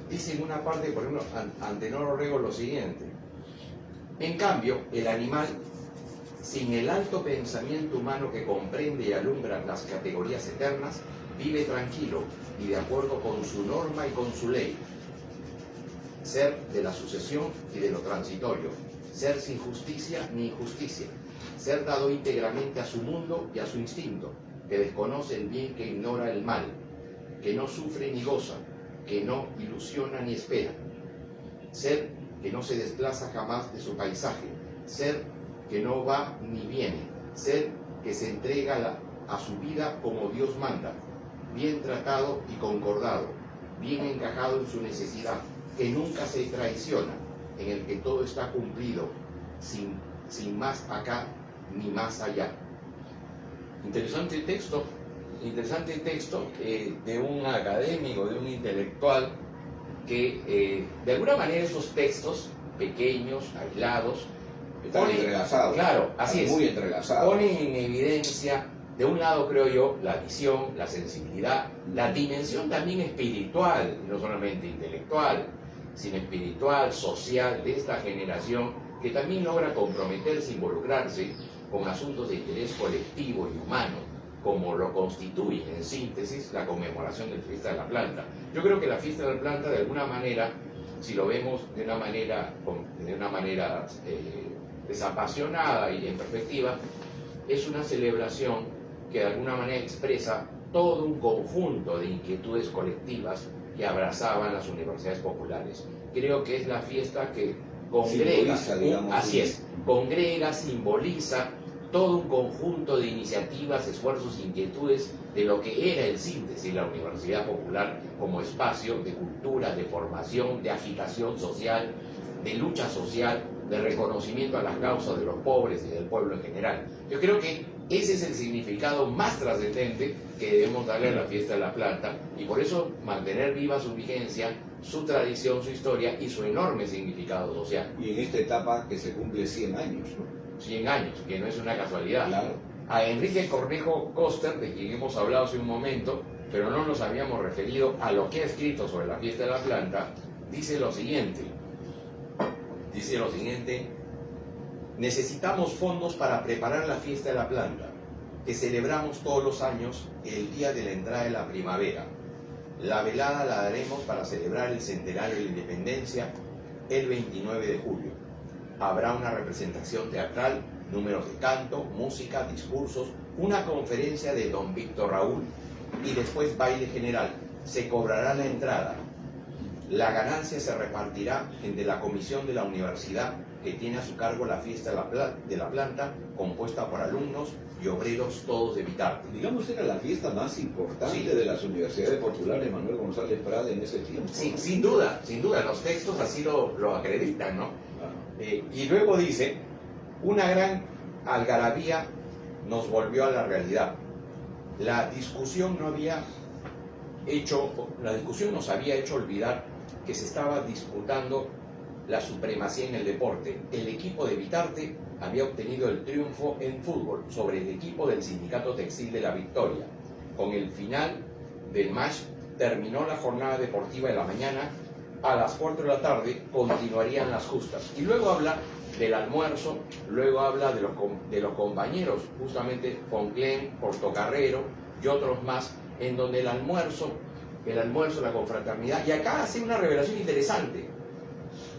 dice en una parte, por ejemplo, Antenor Orrego lo siguiente: en cambio, el animal, sin el alto pensamiento humano que comprende y alumbra las categorías eternas, vive tranquilo y de acuerdo con su norma y con su ley. Ser de la sucesión y de lo transitorio, ser sin justicia ni injusticia, ser dado íntegramente a su mundo y a su instinto, que desconoce el bien, que ignora el mal, que no sufre ni goza, que no ilusiona ni espera, ser que no se desplaza jamás de su paisaje, ser que no va ni viene, ser que se entrega a su vida como Dios manda, bien tratado y concordado, bien encajado en su necesidad, que nunca se traiciona, en el que todo está cumplido, sin más acá ni más allá. Interesante texto de un académico, de un intelectual, que de alguna manera esos textos pequeños, aislados, están entrelazados. Claro, así es. Muy entrelazados. Ponen en evidencia, de un lado creo yo, la visión, la sensibilidad, la dimensión también espiritual, no solamente intelectual, sino espiritual, social, de esta generación que también logra comprometerse, involucrarse con asuntos de interés colectivo y humano, como lo constituye en síntesis la conmemoración del Fiesta de la Planta. Yo creo que la Fiesta de la Planta, de alguna manera, si lo vemos de una manera desapasionada y en perspectiva, es una celebración que de alguna manera expresa todo un conjunto de inquietudes colectivas que abrazaban las universidades populares. Creo que es la fiesta que congrega, Simboliza, digamos, así es, congrega, simboliza todo un conjunto de iniciativas, esfuerzos, inquietudes de lo que era en síntesis la Universidad Popular como espacio de cultura, de formación, de agitación social, de lucha social, de reconocimiento a las causas de los pobres y del pueblo en general. Yo creo que ese es el significado más trascendente que debemos darle a la fiesta de la planta, y por eso mantener viva su vigencia, su tradición, su historia y su enorme significado social. Y en esta etapa que se cumple 100 años, ¿no? 100 años, que no es una casualidad. Claro. A Enrique Cornejo Koster, de quien hemos hablado hace un momento, pero no nos habíamos referido a lo que ha escrito sobre la fiesta de la planta, dice lo siguiente: necesitamos fondos para preparar la fiesta de la planta, que celebramos todos los años el día de la entrada de la primavera. La velada la daremos para celebrar el centenario de la independencia el 29 de julio. Habrá una representación teatral, números de canto, música, discursos, una conferencia de don Víctor Raúl y después baile general. Se cobrará la entrada. La ganancia se repartirá entre la comisión de la universidad, que tiene a su cargo la fiesta de la planta, compuesta por alumnos y obreros todos de Vitarte. Digamos, era la fiesta más importante Sí. de las universidades populares Manuel González Prada en ese tiempo. Sí, ¿no? sin duda, los textos así lo acreditan, ¿no? Claro. Y luego dice, una gran algarabía nos volvió a la realidad. La discusión nos había hecho olvidar que se estaba disputando la supremacía en el deporte. El equipo de Vitarte había obtenido el triunfo en fútbol sobre el equipo del Sindicato Textil de la Victoria. Con el final del match terminó la jornada deportiva de la mañana. A las 4 de la tarde continuarían las justas. Y luego habla del almuerzo, luego habla de los compañeros, justamente Fonclén, Portocarrero y otros más, en donde el almuerzo, la confraternidad, y acá hace una revelación interesante.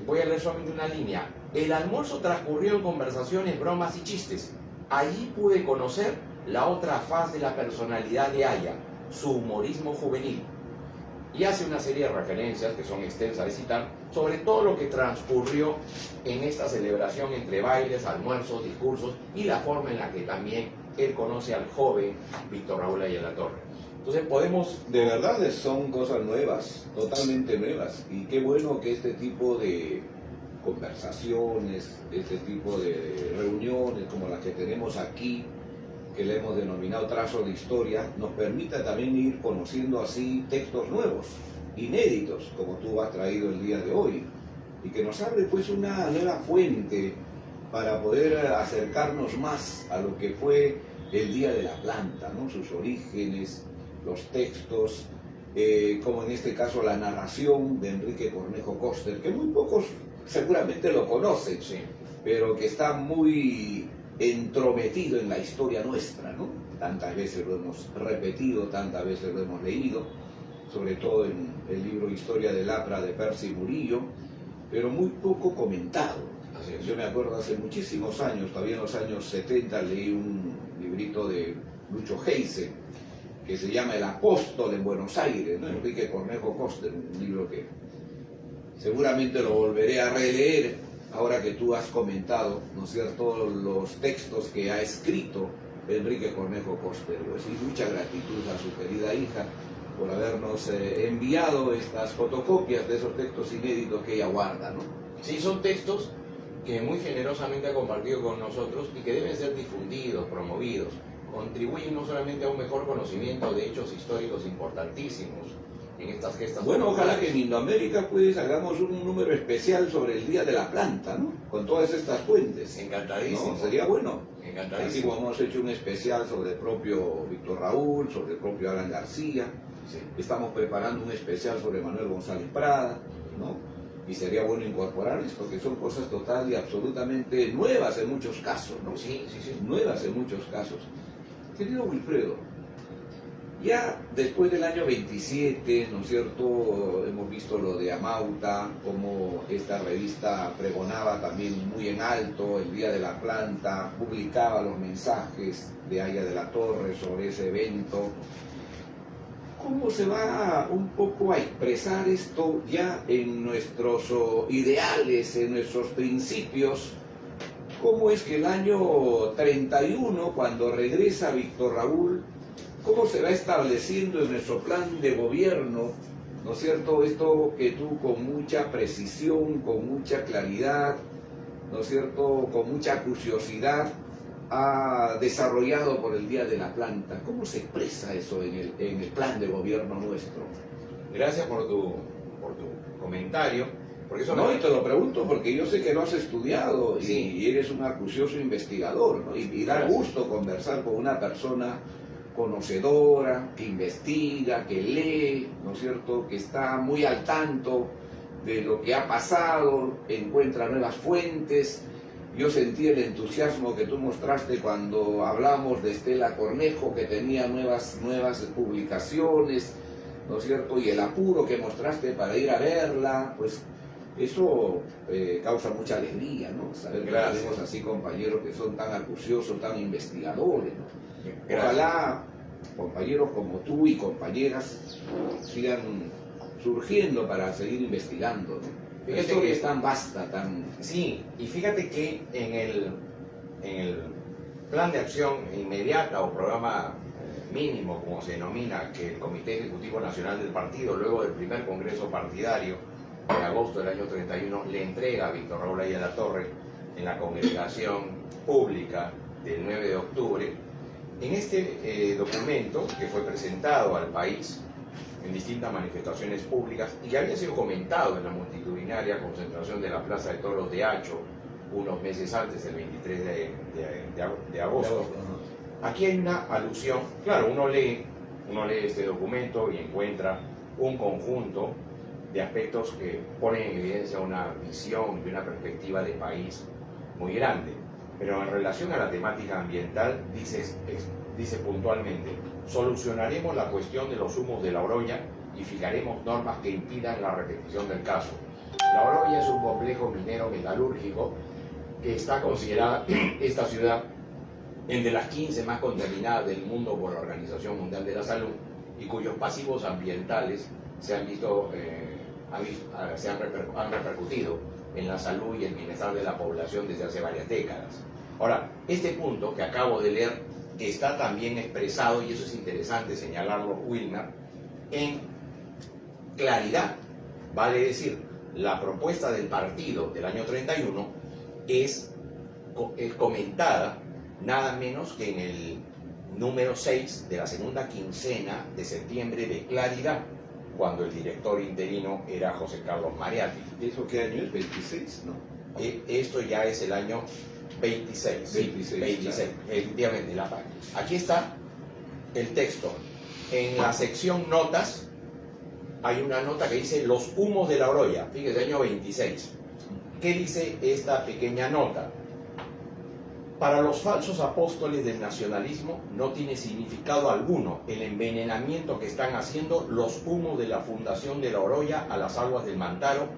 Voy a leer solamente una línea. El almuerzo transcurrió en conversaciones, bromas y chistes. Allí pude conocer la otra faz de la personalidad de Aya, su humorismo juvenil. Y hace una serie de referencias que son extensas de citar sobre todo lo que transcurrió en esta celebración entre bailes, almuerzos, discursos y la forma en la que también él conoce al joven Víctor Raúl Ayala-Torre. Entonces podemos... De verdad son cosas nuevas, totalmente nuevas. Y qué bueno que este tipo de conversaciones, este tipo de reuniones como las que tenemos aquí, que le hemos denominado trazo de historia, nos permita también ir conociendo así textos nuevos, inéditos, como tú has traído el día de hoy, y que nos abre pues una nueva fuente para poder acercarnos más a lo que fue el Día de la Planta, ¿no? Sus orígenes, los textos, como en este caso la narración de Enrique Cornejo Koster, que muy pocos seguramente lo conocen, Sí. pero que está muy entrometido en la historia nuestra, ¿no? Tantas veces lo hemos repetido, tantas veces lo hemos leído, sobre todo en el libro Historia del APRA de Percy Murillo, pero muy poco comentado. Así es. Yo me acuerdo hace muchísimos años, todavía en los años 70, leí un librito de Lucho Heise, que se llama El Apóstol en Buenos Aires, ¿no? Enrique Cornejo Koster, un libro que seguramente lo volveré a releer ahora que tú has comentado, ¿no es cierto?, los textos que ha escrito Enrique Cornejo Koster. Y mucha gratitud a su querida hija por habernos enviado estas fotocopias de esos textos inéditos que ella guarda, ¿no? Sí, son textos que muy generosamente ha compartido con nosotros y que deben ser difundidos, promovidos. Contribuyen no solamente a un mejor conocimiento de hechos históricos importantísimos en estas gestas. Bueno, ojalá que en Indoamérica pues hagamos un número especial sobre el Día de la Planta, ¿no? Con todas estas fuentes. Encantadísimo. ¿No? Sería bueno. Así Encantadísimo. como hemos hecho un especial sobre el propio Víctor Raúl, sobre el propio Alan García. Sí. Estamos preparando un especial sobre Manuel González Prada, ¿no? Y sería bueno incorporarles porque son cosas total y absolutamente nuevas en muchos casos, ¿no? Sí. Nuevas en muchos casos. Querido Wilfredo, ya después del año 27, ¿no es cierto?, hemos visto lo de Amauta, como esta revista pregonaba también muy en alto el Día de la Planta, publicaba los mensajes de Aya de la Torre sobre ese evento. ¿Cómo se va un poco a expresar esto ya en nuestros ideales, en nuestros principios, cómo es que el año 31, cuando regresa Víctor Raúl, cómo se va estableciendo en nuestro plan de gobierno, ¿no es cierto?, esto que tú con mucha precisión, con mucha claridad, ¿no es cierto?, con mucha curiosidad, ha desarrollado por el Día de la Planta. ¿Cómo se expresa eso en el plan de gobierno nuestro? Gracias por tu comentario, porque eso No, me- y te lo pregunto porque yo sé que lo has estudiado y, Sí. y eres un acucioso investigador, ¿no? Y da Gracias. gusto conversar con una persona conocedora, que investiga, que lee, ¿no es cierto?, que está muy al tanto de lo que ha pasado, encuentra nuevas fuentes. Yo sentí el entusiasmo que tú mostraste cuando hablamos de Estela Cornejo, que tenía nuevas publicaciones, ¿no es cierto?, y el apuro que mostraste para ir a verla, pues eso causa mucha alegría, ¿no? Saber que Gracias. tenemos así compañeros que son tan acuciosos, tan investigadores, ¿no? Gracias. Ojalá compañeros como tú y compañeras sigan surgiendo para seguir investigando, ¿no? Fíjate Esto que- que es tan vasta, tan... Sí, y fíjate que en el plan de acción inmediata o programa mínimo, como se denomina, que el Comité Ejecutivo Nacional del Partido, luego del primer Congreso Partidario de agosto del año 31, le entrega a Víctor Raúl Ayala Torre en la congregación pública del 9 de octubre. En este documento, que fue presentado al país en distintas manifestaciones públicas y que había sido comentado en la multitudinaria concentración de la Plaza de Toros de Hacho unos meses antes, el 23 de agosto. Aquí hay una alusión, claro, uno lee este documento y encuentra un conjunto de aspectos que ponen en evidencia una visión y una perspectiva de país muy grande, pero en relación a la temática ambiental dice puntualmente: solucionaremos la cuestión de los humos de La Oroya y fijaremos normas que impidan la repetición del caso. La Oroya es un complejo minero metalúrgico que está considerada esta ciudad entre las 15 más contaminadas del mundo por la Organización Mundial de la Salud y cuyos pasivos ambientales se han visto, han repercutido en la salud y el bienestar de la población desde hace varias décadas. Ahora, este punto que acabo de leer está también expresado, y eso es interesante señalarlo, Wilmer, en claridad. Vale decir, la propuesta del partido del año 31 es comentada nada menos que en el número 6 de la segunda quincena de septiembre de Claridad, cuando el director interino era José Carlos Mariatti. ¿Eso qué año es? 26, ¿no? Esto ya es el año 26. 26, claro. Efectivamente. Aquí está el texto. En la sección notas hay una nota que dice los humos de La Oroya, fíjese, año 26. ¿Qué dice esta pequeña nota? Para los falsos apóstoles del nacionalismo no tiene significado alguno el envenenamiento que están haciendo los humos de la fundación de La Oroya a las aguas del Mantaro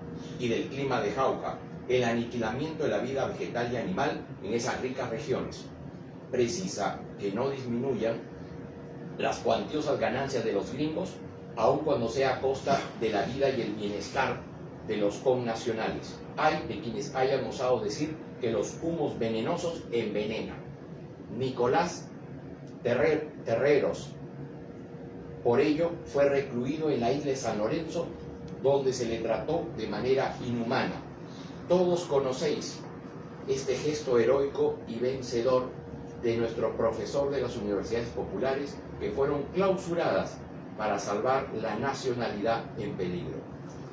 y del clima de Jauja, el aniquilamiento de la vida vegetal y animal en esas ricas regiones. Precisa que no disminuyan las cuantiosas ganancias de los gringos, aun cuando sea a costa de la vida y el bienestar de los connacionales. Hay de quienes hayan osado decir que los humos venenosos envenenan. Nicolás Terreros, por ello, fue recluido en la isla de San Lorenzo, donde se le trató de manera inhumana. Todos conocéis este gesto heroico y vencedor de nuestro profesor de las universidades populares, que fueron clausuradas para salvar la nacionalidad en peligro.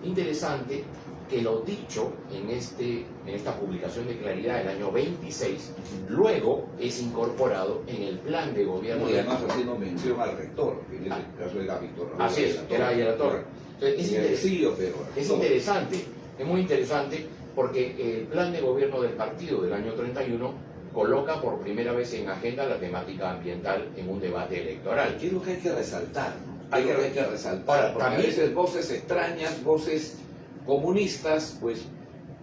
Interesante que lo dicho en esta publicación de Claridad del año 26, luego es incorporado en el plan de gobierno. Y además haciendo mención al rector, que en este caso era Víctor Raúl. Así es, era Ayala Torre. Entonces, es interesante, es muy interesante, porque el plan de gobierno del partido del año 31 coloca por primera vez en agenda la temática ambiental en un debate electoral. ¿Qué es lo que hay que resaltar? ¿no? Hay Hay que resaltar, Ahora, porque también, a veces voces extrañas, voces comunistas, pues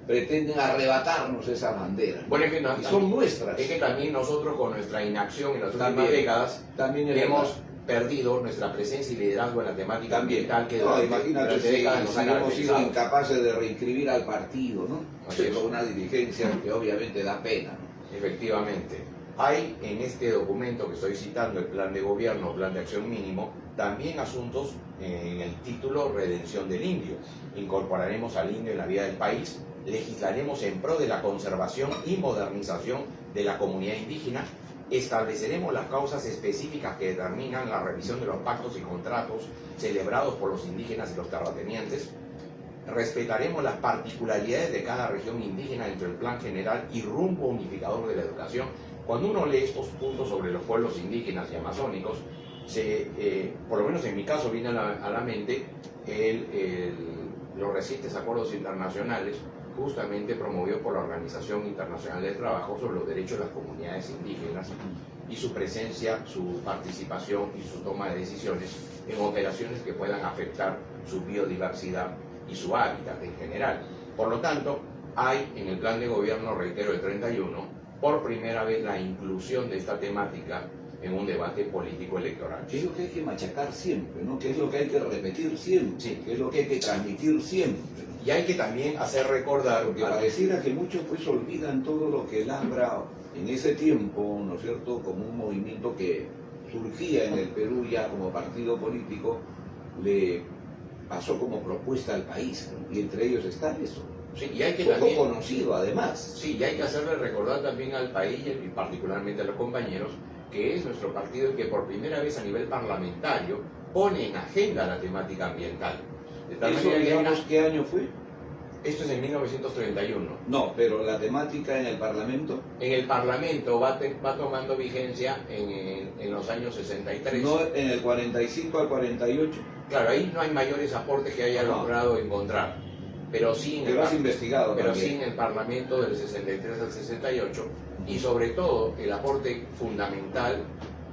pretenden arrebatarnos esa bandera. bueno, Y son nuestras. es que también nosotros con nuestra inacción en las últimas También, décadas también es hemos verdad. perdido nuestra presencia y liderazgo en la temática También. ambiental que No, imagínate durante si décadas nos han hemos sido caracterizado. incapaces de reinscribir al partido, ¿no? Así es. Con una dirigencia que obviamente da pena, ¿no? Efectivamente. Hay en este documento que estoy citando, el Plan de Gobierno, Plan de Acción Mínimo, también asuntos en el título Redención del Indio. Incorporaremos al indio en la vida del país, legislaremos en pro de la conservación y modernización de la comunidad indígena, estableceremos las causas específicas que determinan la revisión de los pactos y contratos celebrados por los indígenas y los terratenientes, respetaremos las particularidades de cada región indígena dentro del plan general y rumbo unificador de la educación. Cuando uno lee estos puntos sobre los pueblos indígenas y amazónicos, por lo menos en mi caso viene a la mente los recientes acuerdos internacionales justamente promovidos por la Organización Internacional del Trabajo sobre los derechos de las comunidades indígenas y su presencia, su participación y su toma de decisiones en operaciones que puedan afectar su biodiversidad y su hábitat en general. Por lo tanto, hay en el plan de gobierno, reitero, el 31, por primera vez la inclusión de esta temática en un debate político electoral. ¿Qué es lo que hay que machacar siempre, ¿no? ¿Qué es lo que hay que repetir siempre? Sí. ¿Qué es lo que hay que transmitir siempre, ¿no? Y hay que también hacer recordar, Porque pareciera que muchos pues olvidan todo lo que el AMBRA en ese tiempo, ¿no es cierto?, como un movimiento que surgía en el Perú ya como partido político, le pasó como propuesta al país, ¿no? Y entre ellos está eso. sí, y hay que Poco también, conocido además. sí, y hay que hacerle recordar también al país y particularmente a los compañeros que es nuestro partido el que por primera vez a nivel parlamentario pone en agenda la temática ambiental. De tal ¿Eso, manera que hay digamos, una- qué año fue? Esto es en 1931. No, pero la temática en el Parlamento, En el Parlamento va tomando vigencia en los años 63. no en el 45 al 48, Claro, ahí no hay mayores aportes que haya No. logrado encontrar, pero sí en que el lo has par- investigado pero también. sí en el Parlamento del 63 al 68, y sobre todo el aporte fundamental,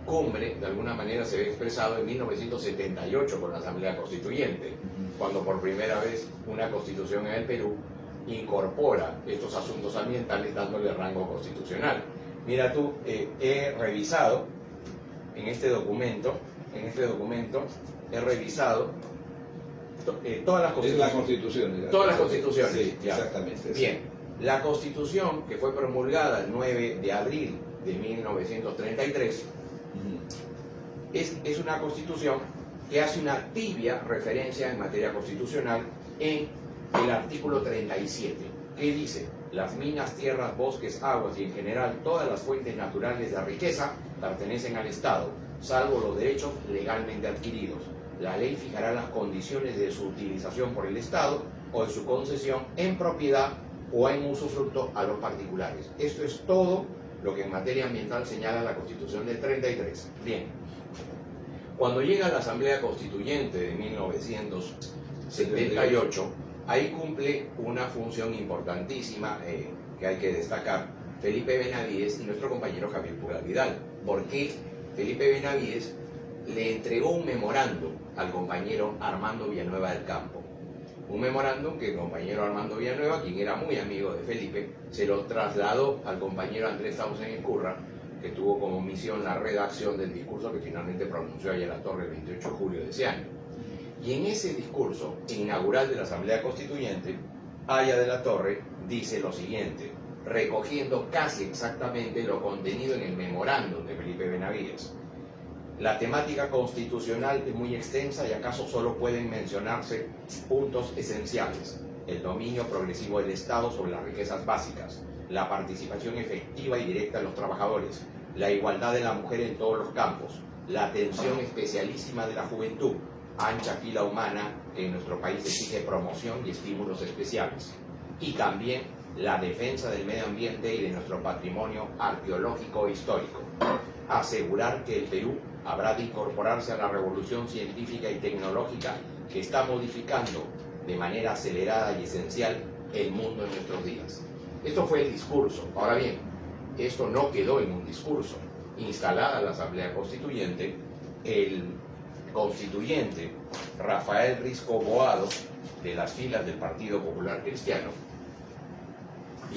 cumbre, de alguna manera se ve expresado en 1978 con la Asamblea Constituyente, cuando por primera vez una constitución en el Perú incorpora estos asuntos ambientales dándole rango constitucional. Mira tú, he revisado en este documento, he revisado todas las Es la constituciones. Constitución. digamos. Todas las constituciones, Sí, ya. exactamente. sí. Bien, la Constitución que fue promulgada el 9 de abril de 1933 Ujú. es una constitución que hace una tibia referencia en materia constitucional en el artículo 37, que dice: las minas, tierras, bosques, aguas y en general todas las fuentes naturales de riqueza pertenecen al Estado, salvo los derechos legalmente adquiridos. La ley fijará las condiciones de su utilización por el Estado o de su concesión en propiedad o en usufructo a los particulares. Esto es todo lo que en materia ambiental señala la Constitución del 33. Bien, cuando llega la Asamblea Constituyente de 1978, ahí cumple una función importantísima que hay que destacar Felipe Benavides y nuestro compañero Javier Pura Vidal. ¿Por qué Felipe Benavides le entregó un memorándum al compañero Armando Villanueva del Campo? Un memorándum que el compañero Armando Villanueva, quien era muy amigo de Felipe, se lo trasladó al compañero Andrés Tausen Escurra, que tuvo como misión la redacción del discurso que finalmente pronunció allá en la Torre el 28 de julio de ese año. Y en ese discurso inaugural de la Asamblea Constituyente, Aya de la Torre dice lo siguiente, recogiendo casi exactamente lo contenido en el memorándum de Felipe Benavides: la temática constitucional es muy extensa y acaso solo pueden mencionarse puntos esenciales: el dominio progresivo del Estado sobre las riquezas básicas, la participación efectiva y directa de los trabajadores, la igualdad de la mujer en todos los campos, la atención especialísima de la juventud, ancha fila humana que en nuestro país exige promoción y estímulos especiales, y también la defensa del medio ambiente y de nuestro patrimonio arqueológico e histórico. Asegurar que el Perú habrá de incorporarse a la revolución científica y tecnológica que está modificando de manera acelerada y esencial el mundo en nuestros días. Esto fue el discurso. Ahora bien, esto no quedó en un discurso. Instalada la Asamblea Constituyente, el constituyente Rafael Risco Boado, de las filas del Partido Popular Cristiano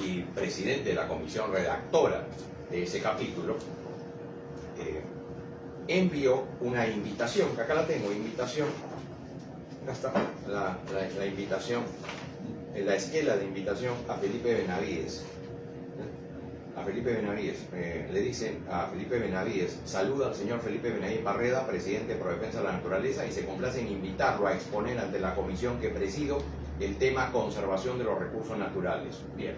y presidente de la comisión redactora de ese capítulo, envió una invitación, que acá la tengo, invitación, acá está la invitación, la esquela de invitación a Felipe Benavides. A Felipe Benavides, le dicen a Felipe Benavides, saluda al señor Felipe Benavides Barreda, presidente Pro Defensa de la Naturaleza, y se complace en invitarlo a exponer ante la comisión que presido el tema conservación de los recursos naturales. Bien,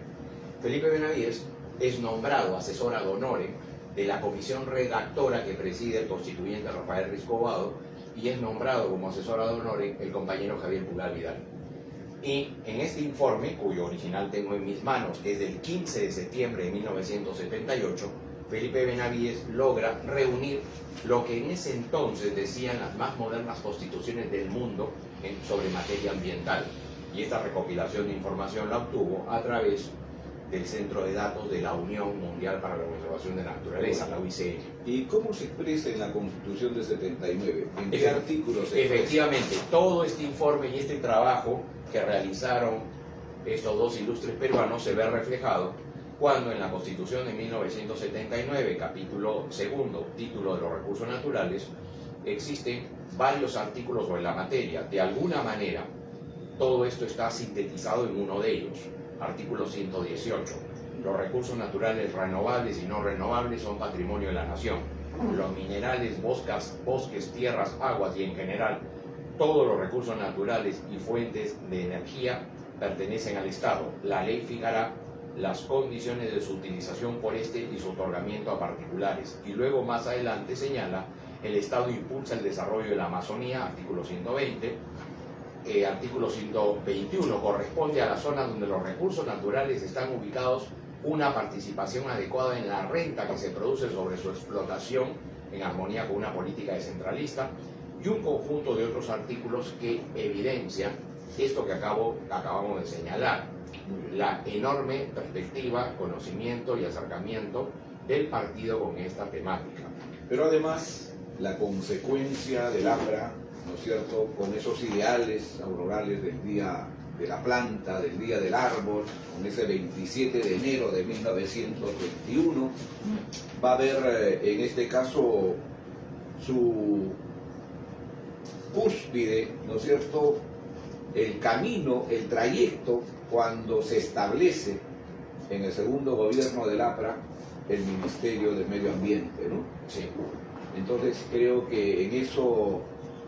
Felipe Benavides es nombrado asesor ad honorem de la comisión redactora que preside el constituyente Rafael Riscobado, y es nombrado como asesor ad honorem el compañero Javier Pulgar Vidal. Y en este informe, cuyo original tengo en mis manos, que es del 15 de septiembre de 1978, Felipe Benavides logra reunir lo que en ese entonces decían las más modernas constituciones del mundo sobre materia ambiental. Y esta recopilación de información la obtuvo a través del Centro de Datos de la Unión Mundial para la Conservación de la Naturaleza, la UICN. ¿Y cómo se expresa en la Constitución de 79? ¿En qué artículos se expresa? Efectivamente, todo este informe y este trabajo que realizaron estos dos ilustres peruanos se ve reflejado cuando en la Constitución de 1979, capítulo segundo, título de los recursos naturales, existen varios artículos sobre la materia. De alguna manera, todo esto está sintetizado en uno de ellos. Artículo 118. Los recursos naturales renovables y no renovables son patrimonio de la nación. Los minerales, bosques, tierras, aguas y en general todos los recursos naturales y fuentes de energía pertenecen al Estado. La ley fijará las condiciones de su utilización por este y su otorgamiento a particulares. Y luego más adelante señala, el Estado impulsa el desarrollo de la Amazonía, artículo 120. Artículo 121, corresponde a las zonas donde los recursos naturales están ubicados una participación adecuada en la renta que se produce sobre su explotación en armonía con una política descentralista, y un conjunto de otros artículos que evidencian esto que acabamos de señalar, la enorme perspectiva, conocimiento y acercamiento del partido con esta temática. Pero además, la consecuencia del APRA, ¿no es cierto?, con esos ideales aurorales del Día de la Planta, del Día del Árbol, con ese 27 de enero de 1921, va a haber en este caso su cúspide, ¿no es cierto?, el camino, el trayecto, cuando se establece en el segundo gobierno del APRA el Ministerio del Medio Ambiente, ¿no? Sí. Entonces creo que en eso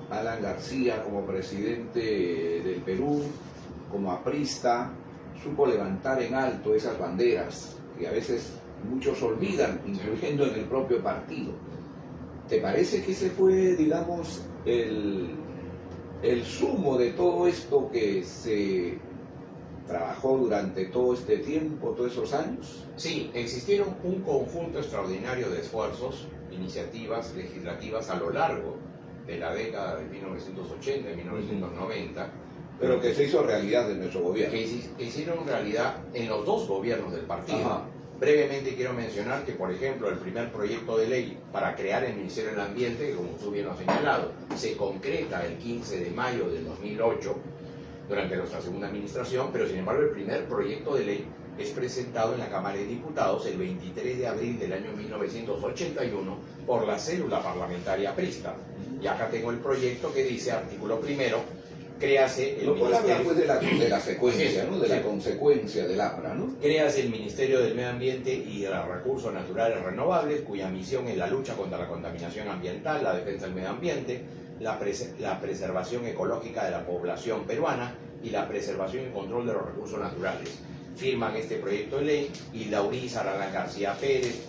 Alan García, como presidente del Perú, como aprista, supo levantar en alto esas banderas que a veces muchos olvidan, incluyendo en el propio partido. ¿Te parece que ese fue, digamos, el sumo de todo esto que se trabajó durante todo este tiempo, todos esos años? Sí, existieron un conjunto extraordinario de esfuerzos, iniciativas legislativas a lo largo de la década de 1980 y 1990, pero que se hizo realidad en nuestro gobierno. que hicieron realidad en los dos gobiernos del partido. Ajá. Brevemente quiero mencionar que, por ejemplo, el primer proyecto de ley para crear el Ministerio del Ambiente, como tú bien lo has señalado, se concreta el 15 de mayo del 2008, durante nuestra segunda administración, pero sin embargo el primer proyecto de ley es presentado en la Cámara de Diputados el 23 de abril del año 1981 por la célula parlamentaria aprista. Y acá tengo el proyecto que dice, artículo primero, créase el Ministerio... hablar pues de la secuencia, sí, ¿no? De sí. la consecuencia del APRA, ¿no? Créase el Ministerio del Medio Ambiente y de los Recursos Naturales Renovables, cuya misión es la lucha contra la contaminación ambiental, la defensa del medio ambiente, la preservación ecológica de la población peruana y la preservación y control de los recursos naturales. Firman este proyecto de ley Hilda Alan García Pérez,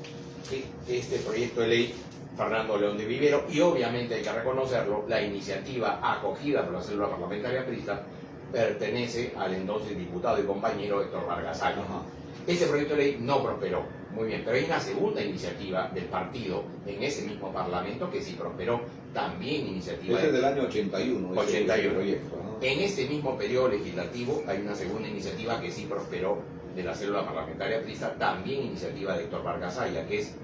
este proyecto de ley Fernando León de Vivero, y obviamente hay que reconocerlo, la iniciativa acogida por la célula parlamentaria aprista pertenece al entonces diputado y compañero Héctor Vargas Allá. Este proyecto de ley no prosperó, muy bien, pero hay una segunda iniciativa del partido en ese mismo parlamento que sí prosperó, también iniciativa... Ese es del año 81. 81. Proyecto, ¿no? En este mismo periodo legislativo hay una segunda iniciativa que sí prosperó de la célula parlamentaria aprista, también iniciativa de Héctor Vargas Allá, que es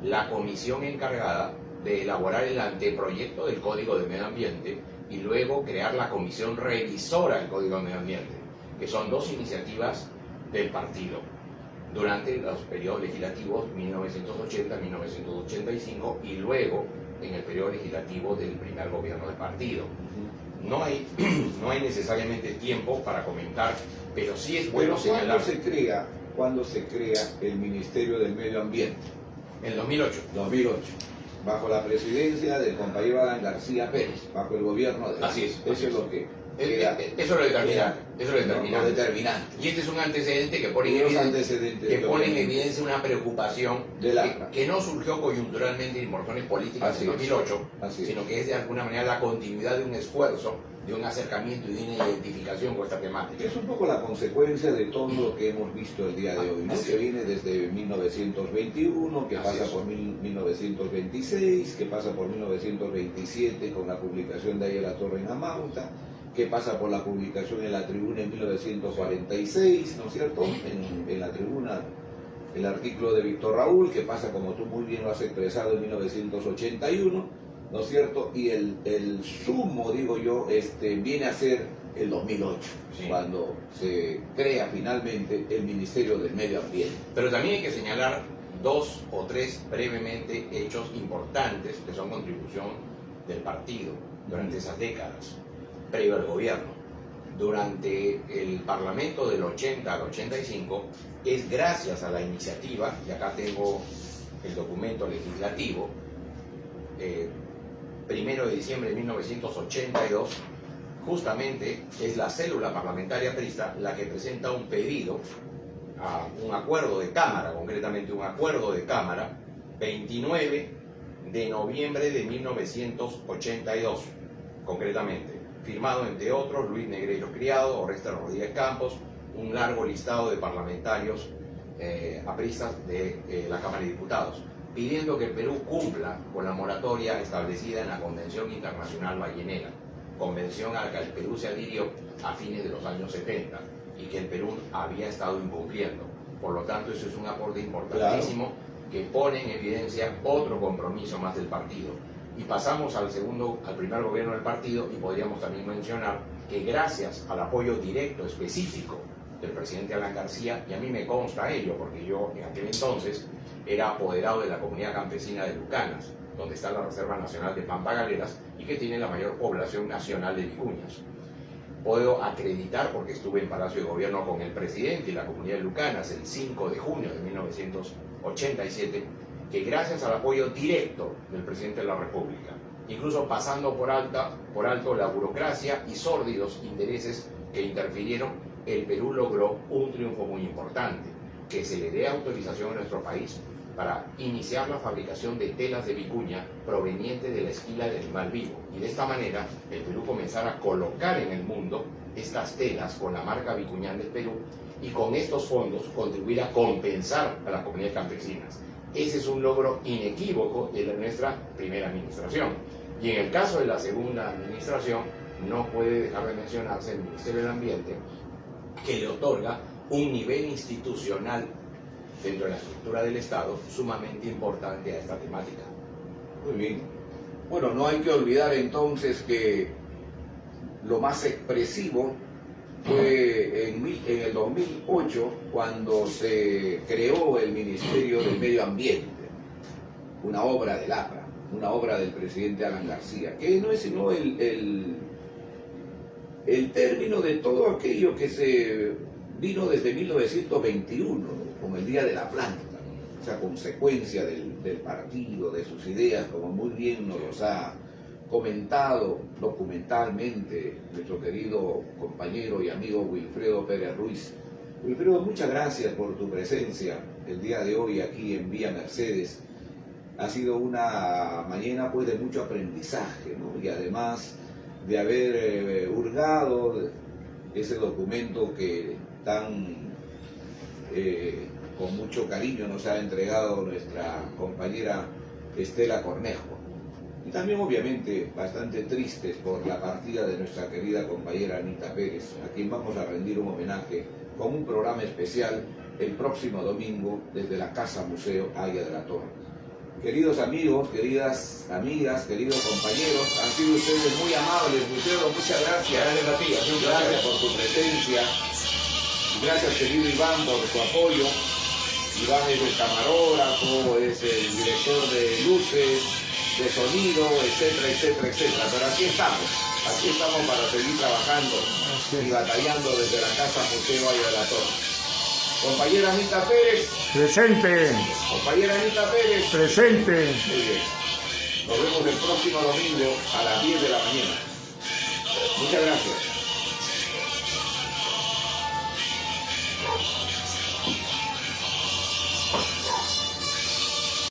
la comisión encargada de elaborar el anteproyecto del Código de Medio Ambiente y luego crear la comisión revisora del Código de Medio Ambiente, que son dos iniciativas del partido. durante los periodos legislativos 1980-1985 y luego en el periodo legislativo del primer gobierno del partido. No hay necesariamente tiempo para comentar, pero sí es bueno señalar. ¿Cuándo se crea el Ministerio del Medio Ambiente? En 2008. 2008. Bajo la presidencia del compañero Alan García Pérez, bajo el gobierno de... Así es. Eso es lo que... Eso es lo determinante. Eso es lo determinante. Y este es un antecedente que pone en evidencia una preocupación que no surgió coyunturalmente en razones políticas en 2008, sino que es de alguna manera la continuidad de un esfuerzo, de un acercamiento y de una identificación con esta temática. Es un poco la consecuencia de todo lo que hemos visto el día de hoy, ¿no? Que viene desde 1921, que pasa por 1926, que pasa por 1927 con la publicación de Ahí a la Torre en Amauta, que pasa por la publicación en La Tribuna en 1946, ¿no es cierto? En La Tribuna, el artículo de Víctor Raúl, que pasa, como tú muy bien lo has expresado, en 1981, ¿no es cierto? Y el sumo, digo yo, viene a ser el 2008, sí, cuando se crea finalmente el Ministerio del Medio Ambiente. Pero también hay que señalar 2 o 3 brevemente hechos importantes que son contribución del partido durante esas décadas, previo al gobierno. Durante el Parlamento del 80 al 85, es gracias a la iniciativa, y acá tengo el documento legislativo, 1 de diciembre de 1982, justamente es la célula parlamentaria prista la que presenta un pedido a un acuerdo de Cámara, concretamente un acuerdo de Cámara, 29 de noviembre de 1982, concretamente, firmado entre otros Luis Negreiros Criado, Orestes Rodríguez Campos, un largo listado de parlamentarios apristas de la Cámara de Diputados, pidiendo que el Perú cumpla con la moratoria establecida en la Convención Internacional Ballenera, convención a la que el Perú se adhirió a fines de los años 70 y que el Perú había estado incumpliendo. Por lo tanto, eso es un aporte importantísimo, claro, que pone en evidencia otro compromiso más del partido. Y pasamos al primer gobierno del partido, y podríamos también mencionar que gracias al apoyo directo, específico del presidente Alan García, y a mí me consta ello, porque yo en aquel entonces era apoderado de la comunidad campesina de Lucanas, donde está la Reserva Nacional de Pampa Galeras y que tiene la mayor población nacional de vicuñas. Puedo acreditar, porque estuve en Palacio de Gobierno con el presidente y la comunidad de Lucanas el 5 de junio de 1987, que gracias al apoyo directo del presidente de la República, incluso pasando por alto la burocracia y sórdidos intereses que interfirieron, el Perú logró un triunfo muy importante, que se le dé autorización a nuestro país para iniciar la fabricación de telas de vicuña provenientes de la esquila del animal vivo, y de esta manera el Perú comenzara a colocar en el mundo estas telas con la marca Vicuñal del Perú, y con estos fondos contribuir a compensar a las comunidades campesinas. Ese es un logro inequívoco de nuestra primera administración. Y en el caso de la segunda administración, no puede dejar de mencionarse el Ministerio del Ambiente, que le otorga un nivel institucional dentro de la estructura del Estado sumamente importante a esta temática. Muy bien. Bueno, no hay que olvidar entonces que lo más expresivo fue en el 2008, cuando se creó el Ministerio del Medio Ambiente, una obra del APRA, una obra del presidente Alan García, que no es sino el término de todo aquello que se vino desde 1921, ¿no? Con el Día de la Planta, ¿no? Esa consecuencia del partido, de sus ideas, como muy bien nos los ha comentado documentalmente nuestro querido compañero y amigo Wilfredo Pérez Ruiz. Wilfredo, muchas gracias por tu presencia el día de hoy aquí en Vía Mercedes. Ha sido una mañana pues de mucho aprendizaje, ¿no? Y además de haber hurgado ese documento que con mucho cariño nos ha entregado nuestra compañera Estela Cornejo. Y también obviamente bastante tristes por la partida de nuestra querida compañera Anita Pérez, a quien vamos a rendir un homenaje con un programa especial el próximo domingo desde la Casa Museo Aya de la Torre. Queridos amigos, queridas amigas, queridos compañeros, han sido ustedes muy amables. Wilfredo, muchas gracias. Gracias por tu presencia. Gracias, querido Iván, por tu apoyo. Iván es el camarógrafo, es el director de luces, de sonido, etcétera, etcétera, etcétera. Pero aquí estamos para seguir trabajando y batallando desde la Casa Museo Valle de la Torre. Compañera Anita Pérez. Presente. Compañera Anita Pérez. Presente. Muy bien. Nos vemos el próximo domingo a las 10 de la mañana. Muchas gracias.